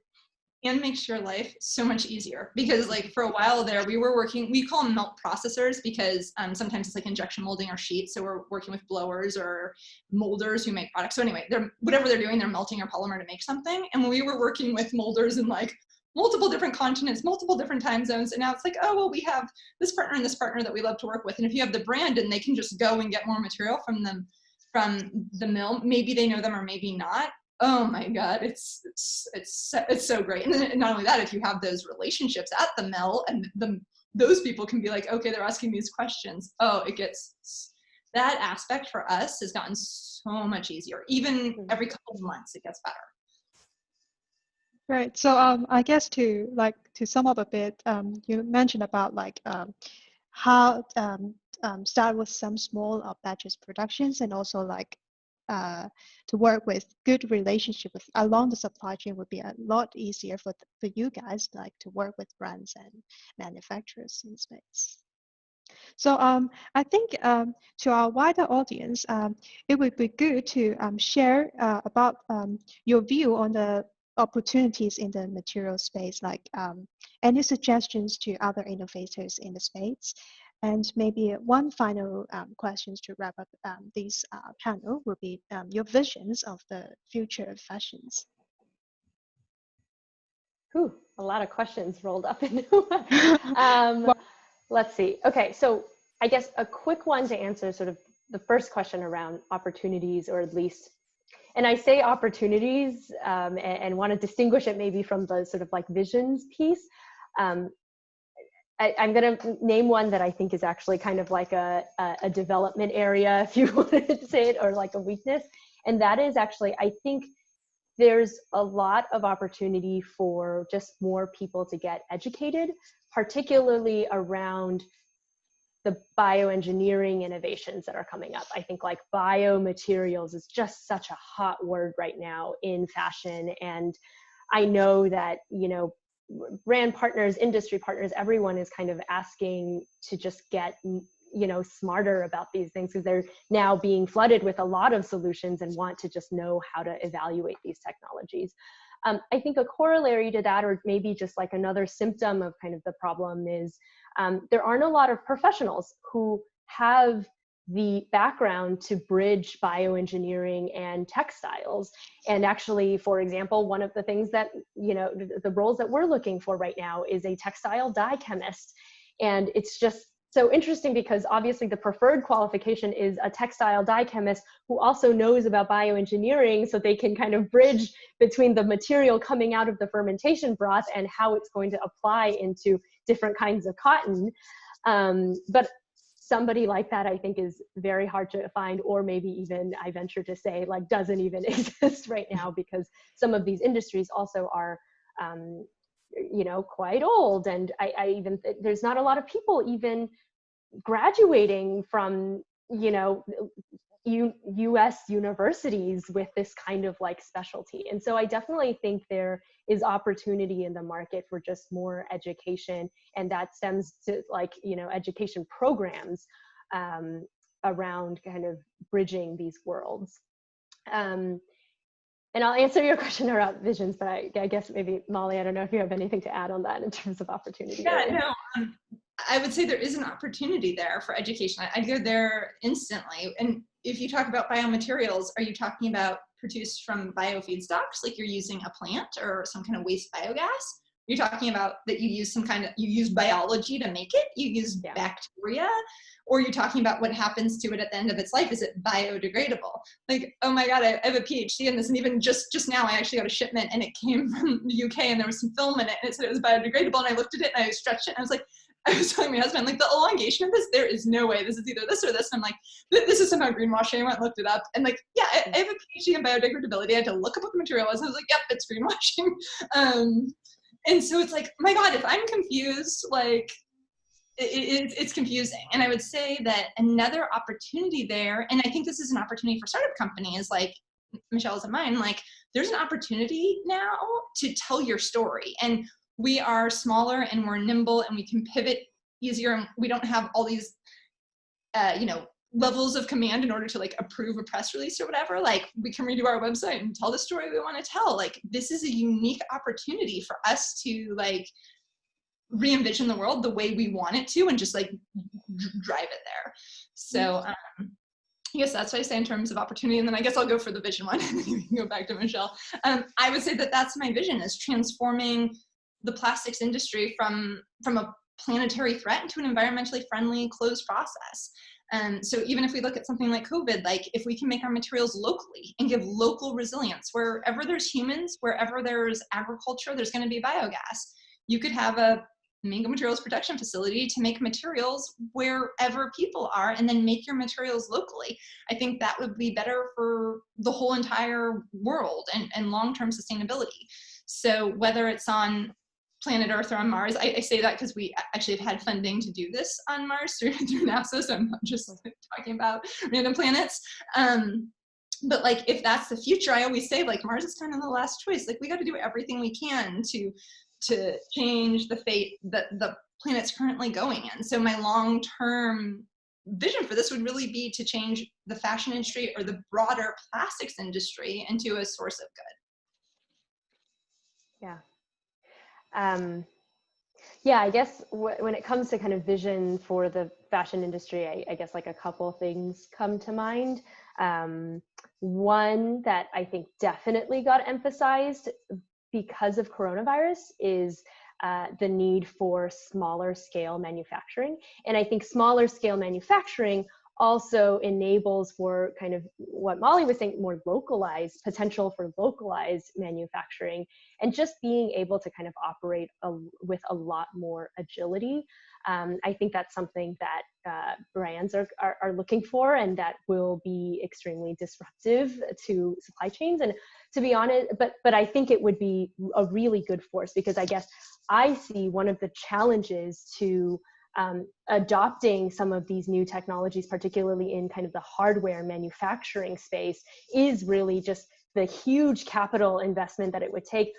And makes your life so much easier, because like for a while there we were working, we call them melt processors because sometimes it's like injection molding or sheets, so we're working with blowers or molders who make products. So anyway, whatever they're doing, they're melting a polymer to make something. And when we were working with molders in like multiple different continents, multiple different time zones, and now it's like, oh well, we have this partner and this partner that we love to work with, and if you have the brand and they can just go and get more material from them, from the mill, maybe they know them or maybe not. Oh my God, it's so great. And then not only that, if you have those relationships at the mill and those people can be like, okay, they're asking these questions. Oh, that aspect for us has gotten so much easier. Even every couple of months, it gets better. Right. So I guess to sum up a bit, you mentioned about like how start with some small batches productions, and also like to work with good relationship along the supply chain would be a lot easier for you guys, like to work with brands and manufacturers in space. So I think to our wider audience, it would be good to share about your view on the opportunities in the material space, like any suggestions to other innovators in the space. And maybe one final questions to wrap up this panel will be your visions of the future of fashions. Ooh, a lot of questions rolled up into one. Let's see. Okay, so I guess a quick one to answer sort of the first question around opportunities, or at least, and I say opportunities and want to distinguish it maybe from the sort of like visions piece. I'm going to name one that I think is actually kind of like a development area, if you wanted to say it, or like a weakness. And that is actually, I think there's a lot of opportunity for just more people to get educated, particularly around the bioengineering innovations that are coming up. I think like biomaterials is just such a hot word right now in fashion. And I know that, you know, brand partners, industry partners, everyone is kind of asking to just get, smarter about these things, because they're now being flooded with a lot of solutions and want to just know how to evaluate these technologies. I think a corollary to that, or maybe just like another symptom of kind of the problem, is there aren't a lot of professionals who have the background to bridge bioengineering and textiles. And actually, for example, one of the things that, the roles that we're looking for right now is a textile dye chemist. And it's just so interesting because obviously the preferred qualification is a textile dye chemist who also knows about bioengineering, so they can kind of bridge between the material coming out of the fermentation broth and how it's going to apply into different kinds of cotton. But somebody like that, I think, is very hard to find, or maybe even, I venture to say, like, doesn't even exist right now, because some of these industries also are, quite old. And I even, there's not a lot of people even graduating from, US universities with this kind of like specialty. And so I definitely think there is opportunity in the market for just more education, and that stems to like, education programs around kind of bridging these worlds. And I'll answer your question about visions, but I guess maybe Molly, I don't know if you have anything to add on that in terms of opportunity. Yeah, no, I would say there is an opportunity there for education. I'd go there instantly. And if you talk about biomaterials, are you talking about produced from biofeedstocks, like you're using a plant or some kind of waste biogas? You're talking about that you use biology to make it, you use bacteria, or you're talking about what happens to it at the end of its life. Is it biodegradable? Like, oh my God, I have a PhD in this. And even just now I actually got a shipment and it came from the UK and there was some film in it and it said it was biodegradable. And I looked at it and I stretched it and I was like, I was telling my husband, like, the elongation of this, there is no way this is either this or this. And I'm like, this is somehow greenwashing. I went and looked it up. And like, yeah, I have a PhD in biodegradability. I had to look up what the material was. And I was like, yep, it's greenwashing. And so it's like, my God, if I'm confused, like, it's confusing. And I would say that another opportunity there, and I think this is an opportunity for startup companies like Michelle's and mine, like, there's an opportunity now to tell your story. And we are smaller and more nimble and we can pivot easier. And we don't have all these, levels of command in order to like approve a press release or whatever. Like, we can redo our website and tell the story we want to tell. Like, this is a unique opportunity for us to like re-envision the world the way we want it to and just like drive it there. So I guess that's what I say in terms of opportunity. And then I guess I'll go for the vision one and then you can go back to Michelle. I would say that that's my vision, is transforming the plastics industry from a planetary threat into an environmentally friendly closed process. So even if we look at something like COVID, like if we can make our materials locally and give local resilience, wherever there's humans, wherever there's agriculture, there's going to be biogas. You could have a mango materials production facility to make materials wherever people are and then make your materials locally. I think that would be better for the whole entire world and long-term sustainability. So whether it's on planet Earth or on Mars, I say that because we actually have had funding to do this on Mars through NASA, so I'm not just talking about random planets. But like, if that's the future, I always say like Mars is kind of the last choice. Like, we got to do everything we can to change the fate that the planet's currently going in. So my long-term vision for this would really be to change the fashion industry or the broader plastics industry into a source of good. Yeah. Yeah, I guess when it comes to kind of vision for the fashion industry, I guess like a couple things come to mind. One that I think definitely got emphasized because of coronavirus is the need for smaller scale manufacturing. And I think smaller scale manufacturing also enables for kind of what Molly was saying, more localized potential for localized manufacturing and just being able to kind of operate with a lot more agility. I think that's something that brands are looking for, and that will be extremely disruptive to supply chains. And to be honest, but I think it would be a really good force, because I guess I see one of the challenges to adopting some of these new technologies, particularly in kind of the hardware manufacturing space, is really just the huge capital investment that it would take,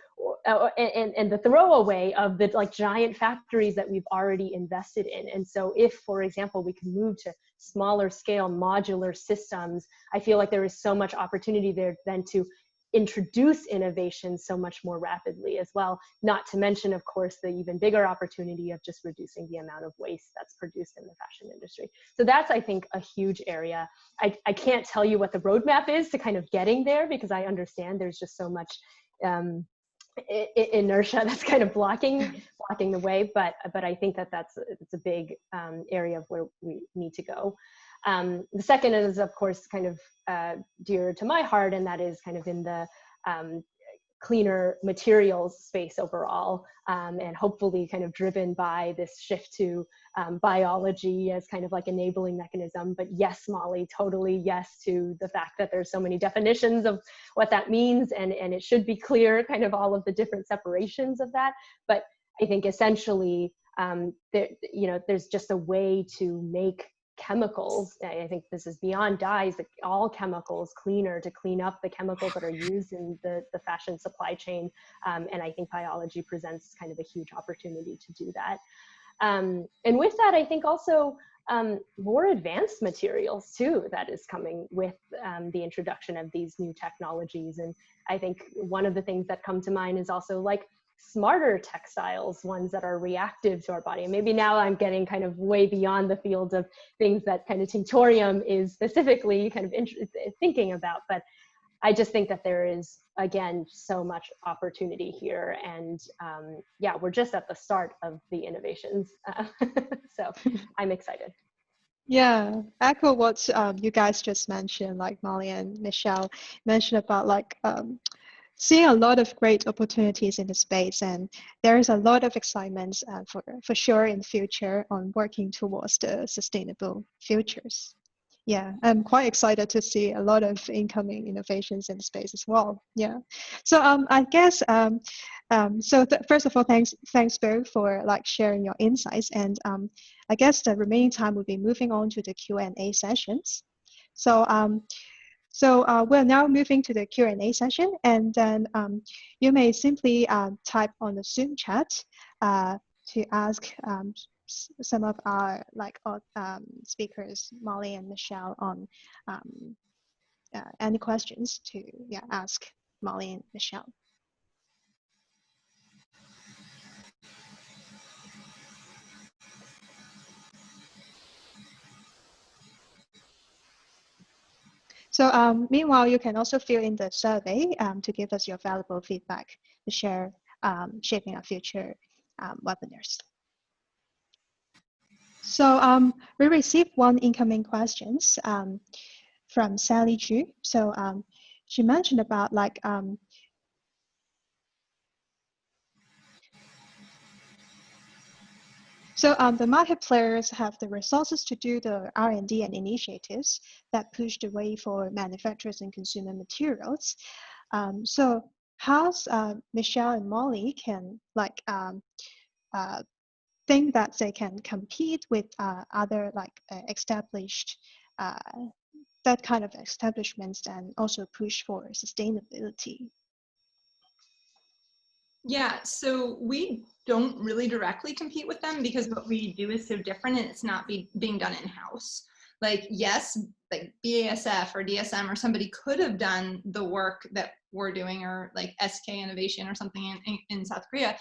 and the throwaway of the like giant factories that we've already invested in. And so if, for example, we can move to smaller scale modular systems, I feel like there is so much opportunity there then to introduce innovation so much more rapidly as well, not to mention, of course, the even bigger opportunity of just reducing the amount of waste that's produced in the fashion industry. So that's, I think, a huge area. I can't tell you what the roadmap is to kind of getting there, because I understand there's just so much inertia that's kind of blocking the way, but I think that it's a big area of where we need to go. The second is, of course, kind of dear to my heart, and that is kind of in the cleaner materials space overall, and hopefully kind of driven by this shift to biology as kind of like enabling mechanism. But yes, Molly, totally yes to the fact that there's so many definitions of what that means, and it should be clear kind of all of the different separations of that. But I think essentially, there's just a way to make chemicals, I think this is beyond dyes, all chemicals cleaner, to clean up the chemicals that are used in the fashion supply chain. And I think biology presents kind of a huge opportunity to do that. And with that, I think also more advanced materials too, that is coming with the introduction of these new technologies. And I think one of the things that come to mind is also like smarter textiles, ones that are reactive to our body. And maybe now I'm getting kind of way beyond the field of things that kind of Tinctorium is specifically kind of thinking about, but I just think that there is, again, so much opportunity here. And yeah, we're just at the start of the innovations. So I'm excited. Yeah, echo what you guys just mentioned, like Molly and Michelle mentioned about like seeing a lot of great opportunities in the space, and there is a lot of excitement for sure in the future on working towards the sustainable futures. Yeah, I'm quite excited to see a lot of incoming innovations in the space as well. Yeah, so I guess first of all, thanks both for like sharing your insights, and I guess the remaining time will be moving on to the Q&A sessions. So we're now moving to the Q&A session, and then you may simply type on the Zoom chat to ask some of our speakers, Molly and Michelle, on any questions to ask Molly and Michelle. So meanwhile, you can also fill in the survey to give us your valuable feedback to share shaping our future webinars. So we received one incoming questions from Sally Ju. So she mentioned about like the market players have the resources to do the R&D and initiatives that push the way for manufacturers and consumer materials. So how's Michelle and Molly can like think that they can compete with other like established that kind of establishments, and also push for sustainability? Yeah, so we don't really directly compete with them because what we do is so different and it's not being done in-house. Like, yes, like BASF or DSM or somebody could have done the work that we're doing, or like SK Innovation or something in South Korea,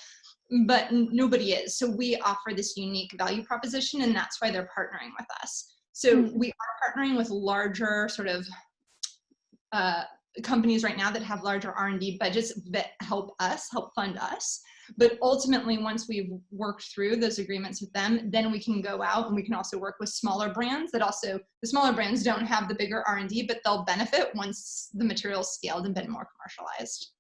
but nobody is. So we offer this unique value proposition, and that's why they're partnering with us. So we are partnering with larger sort of companies right now that have larger R&D budgets that help fund us. But ultimately, once we've worked through those agreements with them, then we can go out and we can also work with smaller brands that also, the smaller brands don't have the bigger R&D, but they'll benefit once the material's scaled and been more commercialized.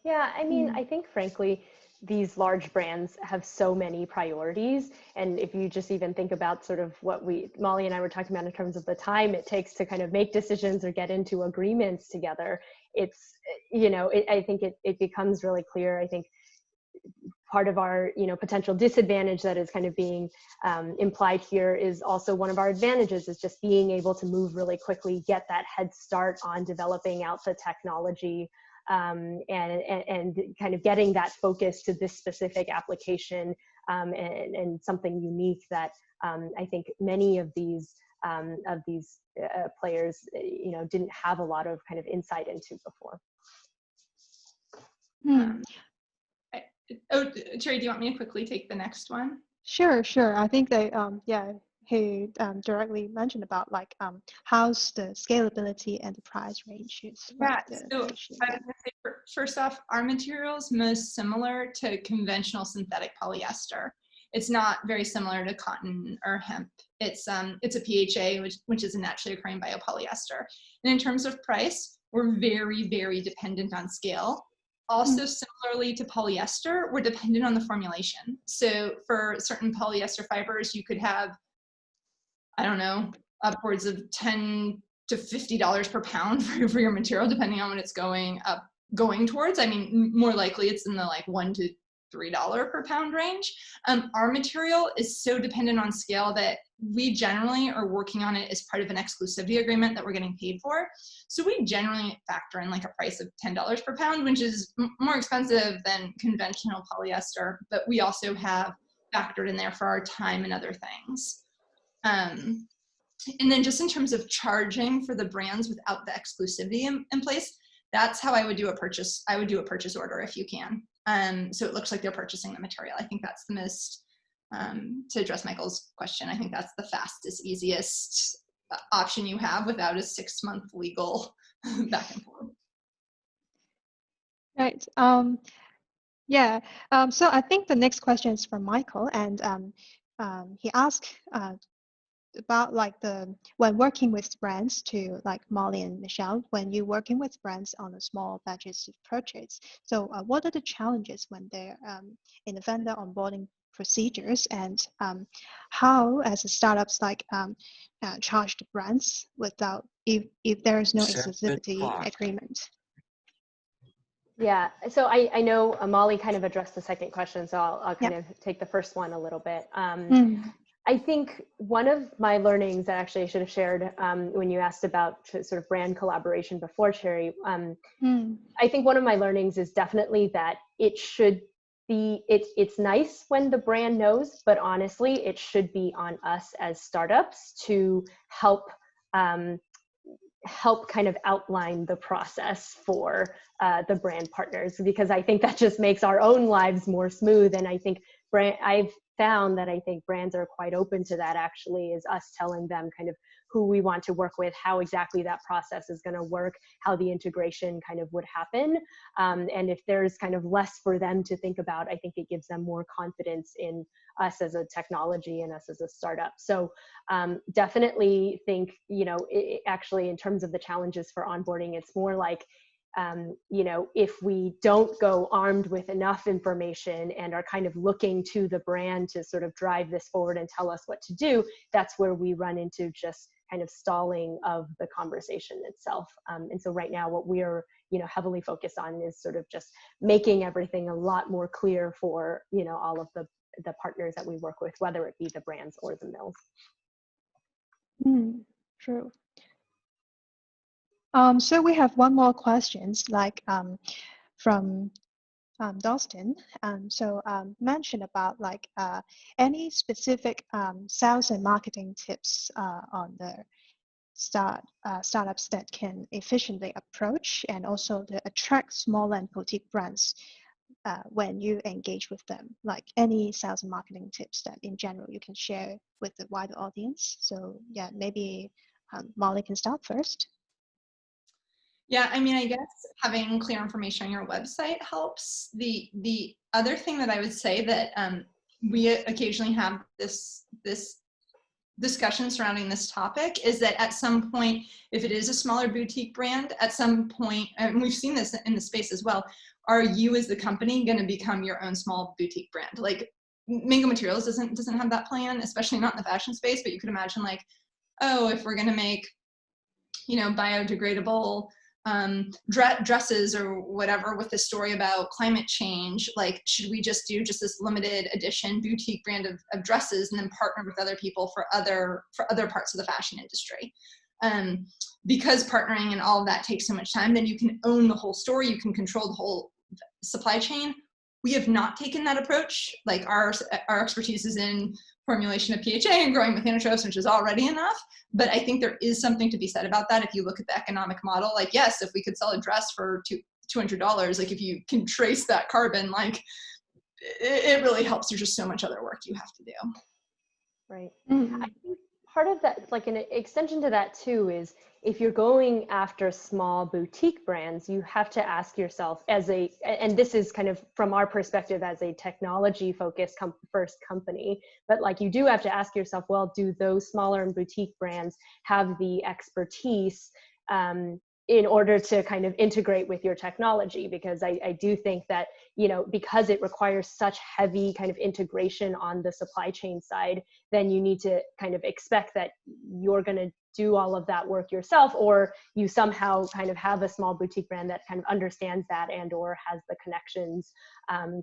Yeah, I mean, I think frankly, these large brands have so many priorities. And if you just even think about sort of what Molly and I were talking about in terms of the time it takes to kind of make decisions or get into agreements together, it's, I think it becomes really clear. I think part of our, potential disadvantage that is kind of being implied here is also one of our advantages, is just being able to move really quickly, get that head start on developing out the technology, and kind of getting that focus to this specific application, and something unique that I think many of these players, didn't have a lot of kind of insight into before. Terry, do you want me to quickly take the next one? Sure. I think they, he directly mentioned about like how's the scalability and the price ranges. Yeah, so I was going to say, first off, our materials most similar to conventional synthetic polyester. It's not very similar to cotton or hemp. It's a PHA, which is a naturally occurring biopolyester. And in terms of price, we're very, very dependent on scale. Also, similarly to polyester, we're dependent on the formulation. So for certain polyester fibers, you could have, I don't know, upwards of $10 to $50 per pound for your material, depending on what it's going towards. I mean, more likely it's in the like $1 to $3 per pound range. Our material is so dependent on scale that we generally are working on it as part of an exclusivity agreement that we're getting paid for. So we generally factor in like a price of $10 per pound, which is more expensive than conventional polyester, but we also have factored in there for our time and other things. And then just in terms of charging for the brands without the exclusivity in place, that's how I would do a purchase. I would do a purchase order if you can. So it looks like they're purchasing the material. I think that's the most, to address Michael's question, I think that's the fastest, easiest option you have without a 6-month legal back and forth. Right. So I think the next question is from Michael, and he asked about like when working with brands, to like Molly and Michelle, when you're working with brands on a small batches of purchase. So what are the challenges when they're in the vendor onboarding procedures, and how as a startups like charge the brands without, if there is no exclusivity agreement? Yeah, so I know Molly kind of addressed the second question, so I'll kind of take the first one a little bit. I think one of my learnings that actually I should have shared when you asked about sort of brand collaboration before, Cherry, I think one of my learnings is definitely that it should be, it's nice when the brand knows, but honestly, it should be on us as startups to help kind of outline the process for the brand partners, because I think that just makes our own lives more smooth. And I think I've found that I think brands are quite open to that, actually, is us telling them kind of who we want to work with, how exactly that process is going to work, how the integration kind of would happen. And if there's kind of less for them to think about, I think it gives them more confidence in us as a technology and us as a startup. So definitely think, actually in terms of the challenges for onboarding, it's more like, if we don't go armed with enough information and are kind of looking to the brand to sort of drive this forward and tell us what to do, that's where we run into just kind of stalling of the conversation itself. And so right now what we're, heavily focused on is sort of just making everything a lot more clear for, all of the partners that we work with, whether it be the brands or the mills. True. So we have one more questions, like from Dustin. So mention about like any specific sales and marketing tips on the startups that can efficiently approach and also to attract small and boutique brands when you engage with them, like any sales and marketing tips that in general you can share with the wider audience. So yeah, maybe Molly can start first. Yeah, I mean, I guess having clear information on your website helps. The other thing that I would say that we occasionally have this discussion surrounding this topic is that at some point, if it is a smaller boutique brand, at some point, and we've seen this in the space as well, are you as the company going to become your own small boutique brand? Like Mango Materials doesn't have that plan, especially not in the fashion space, but you could imagine like, oh, if we're going to make, biodegradable dresses or whatever with the story about climate change, like, should we just do just this limited edition boutique brand of dresses and then partner with other people for other parts of the fashion industry? Because partnering and all of that takes so much time, then you can own the whole story, you can control the whole supply chain. We have not taken that approach. Like, our expertise is in formulation of PHA and growing methanotropes, which is already enough. But I think there is something to be said about that. If you look at the economic model, like, yes, if we could sell a dress for $200, like, if you can trace that carbon, like, it really helps. There's just so much other work you have to do. Right. Mm. I think part of that, like an extension to that too, is if you're going after small boutique brands, you have to ask yourself and this is kind of from our perspective as a technology focused first company, but like, you do have to ask yourself, well, do those smaller and boutique brands have the expertise in order to kind of integrate with your technology? Because I do think that, you know, because it requires such heavy kind of integration on the supply chain side, then you need to kind of expect that you're going to do all of that work yourself, or you somehow kind of have a small boutique brand that kind of understands that and or has the connections,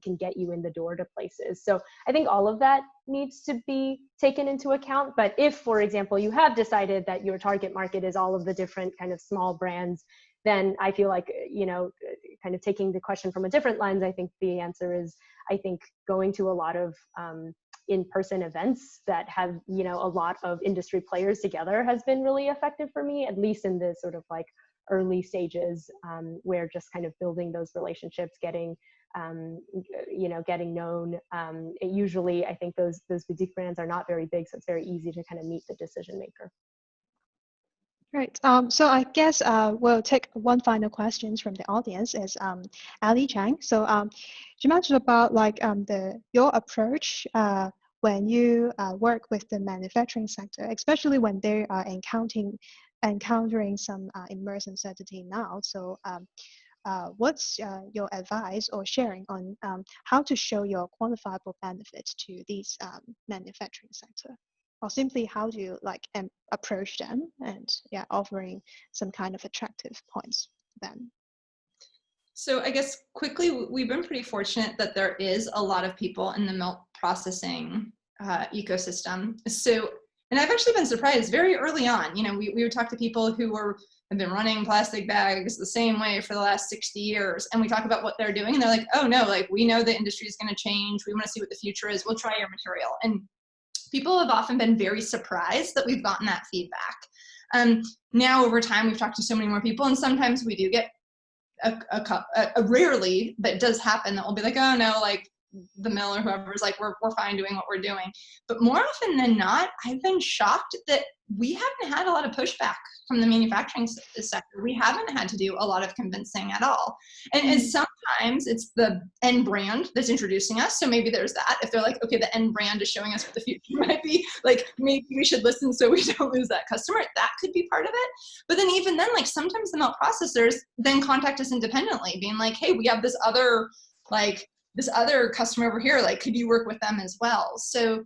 can get you in the door to places. So I think all of that needs to be taken into account. But if, for example, you have decided that your target market is all of the different kind of small brands, then I feel like, you know, kind of taking the question from a different lens, I think the answer is, I think going to a lot of in-person events that have, you know, a lot of industry players together has been really effective for me, at least in the sort of like early stages, where just kind of building those relationships, getting, you know, getting known. Usually I think those boutique brands are not very big, so it's very easy to kind of meet the decision maker. Right. So I guess we'll take one final questions from the audience. Is Ali Chang. So she mentioned about like your approach when you work with the manufacturing sector, especially when they are encountering some immense uncertainty now. So what's your advice or sharing on how to show your quantifiable benefits to these manufacturing sector? Or simply how do you like approach them and offering some kind of attractive points to them? So I guess quickly, we've been pretty fortunate that there is a lot of people in the milk processing ecosystem. So, and I've actually been surprised very early on. You know, we would talk to people who have been running plastic bags the same way for the last 60 years. And we talk about what they're doing and they're like, oh no, like, we know the industry is going to change. We want to see what the future is. We'll try your material. And people have often been very surprised that we've gotten that feedback. Now over time, we've talked to so many more people, and sometimes we do get a rarely, but it does happen that we'll be like, oh no, like, the mill or whoever's like, we're fine doing what we're doing. But more often than not, I've been shocked that we haven't had a lot of pushback from the manufacturing sector. We haven't had to do a lot of convincing at all. And sometimes it's the end brand that's introducing us. So maybe there's that. If they're like, okay, the end brand is showing us what the future might be, like, maybe we should listen so we don't lose that customer. That could be part of it. But then even then, like, sometimes the milk processors then contact us independently, being like, hey, we have this other customer over here, like, could you work with them as well? So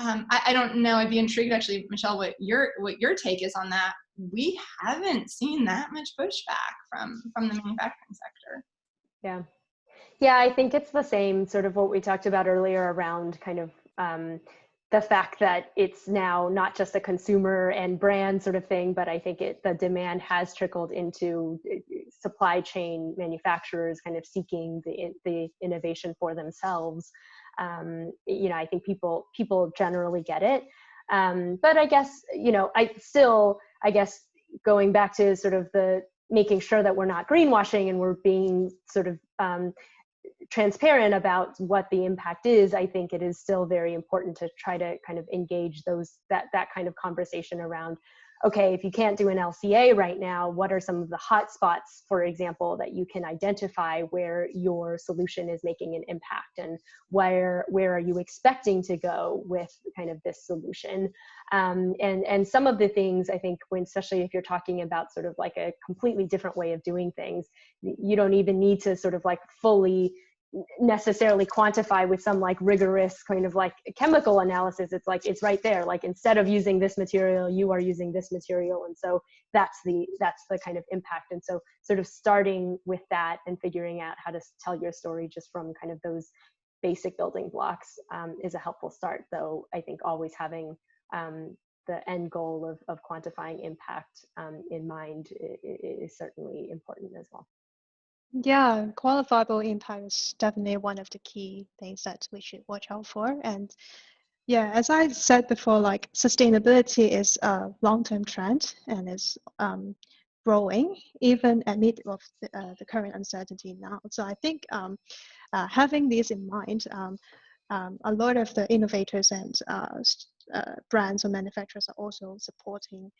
I don't know, I'd be intrigued actually, Michelle, what your take is on that. We haven't seen that much pushback from the manufacturing sector. Yeah, I think it's the same sort of what we talked about earlier around kind of the fact that it's now not just a consumer and brand sort of thing, but I think the demand has trickled into supply chain manufacturers kind of seeking the innovation for themselves. You know, I think people generally get it. But I guess, you know, I guess going back to sort of the making sure that we're not greenwashing and we're being sort of transparent about what the impact is, I think it is still very important to try to kind of engage that kind of conversation around, okay, if you can't do an LCA right now, what are some of the hot spots, for example, that you can identify where your solution is making an impact, and where are you expecting to go with kind of this solution? And some of the things, I think, especially if you're talking about sort of like a completely different way of doing things, you don't even need to sort of like fully necessarily quantify with some like rigorous kind of like chemical analysis. It's like, it's right there. Like, instead of using this material, you are using this material. And so that's the kind of impact. And so sort of starting with that and figuring out how to tell your story just from kind of those basic building blocks is a helpful start, though I think always having the end goal of quantifying impact in mind is certainly important as well. Yeah, qualifiable impact is definitely one of the key things that we should watch out for. And yeah, as I said before, like sustainability is a long-term trend and is growing even amid of the current uncertainty now. So I think having this in mind, a lot of the innovators and brands or manufacturers are also supporting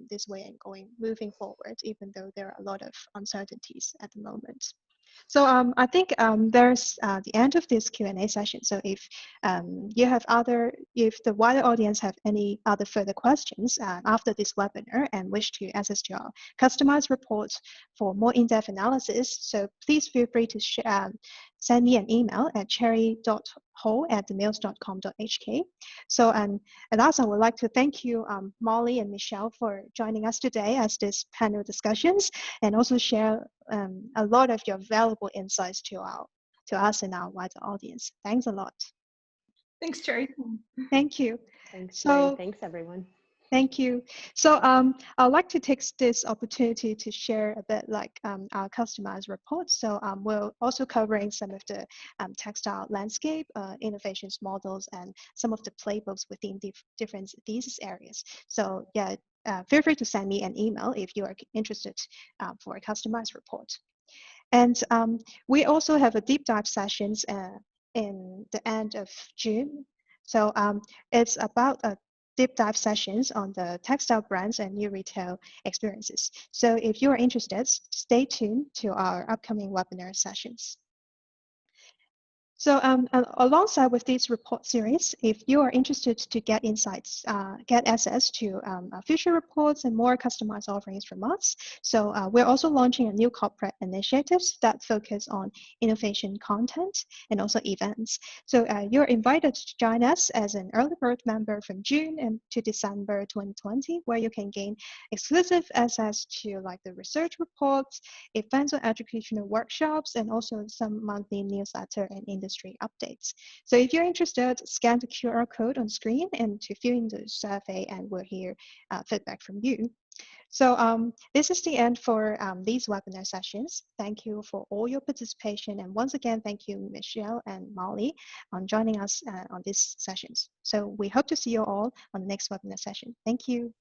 this way and moving forward, even though there are a lot of uncertainties at the moment. So I think there's the end of this Q&A session. So if if the wider audience have any other further questions after this webinar and wish to access to our customized reports for more in-depth analysis, so please feel free to send me an email at cherry.ho@themills.com.hk. So and last, I would like to thank you, Molly and Michelle, for joining us today as this panel discussions, and also share a lot of your valuable insights to us and our wider audience. Thanks a lot. Thanks, Cherry. Thank you. Thanks, So thanks everyone. thank you. So I'd like to take this opportunity to share a bit like our customized reports. So we're also covering some of the textile landscape, innovations models, and some of the playbooks within different thesis areas. So yeah, feel free to send me an email if you are interested for a customized report. And we also have a deep dive sessions in the end of June. So it's about a deep dive sessions on the textile brands and new retail experiences. So if you are interested, stay tuned to our upcoming webinar sessions. So alongside with this report series, if you are interested to get insights, get access to future reports and more customized offerings from us, so we're also launching a new corporate initiatives that focus on innovation content and also events. So you're invited to join us as an early bird member from June and to December 2020, where you can gain exclusive access to like the research reports, events or educational workshops, and also some monthly newsletter and industry updates. So if you're interested, scan the QR code on screen and to fill in the survey, and we'll hear feedback from you. So this is the end for these webinar sessions. Thank you for all your participation. And once again, thank you, Michelle and Molly, on joining us on these sessions. So we hope to see you all on the next webinar session. Thank you.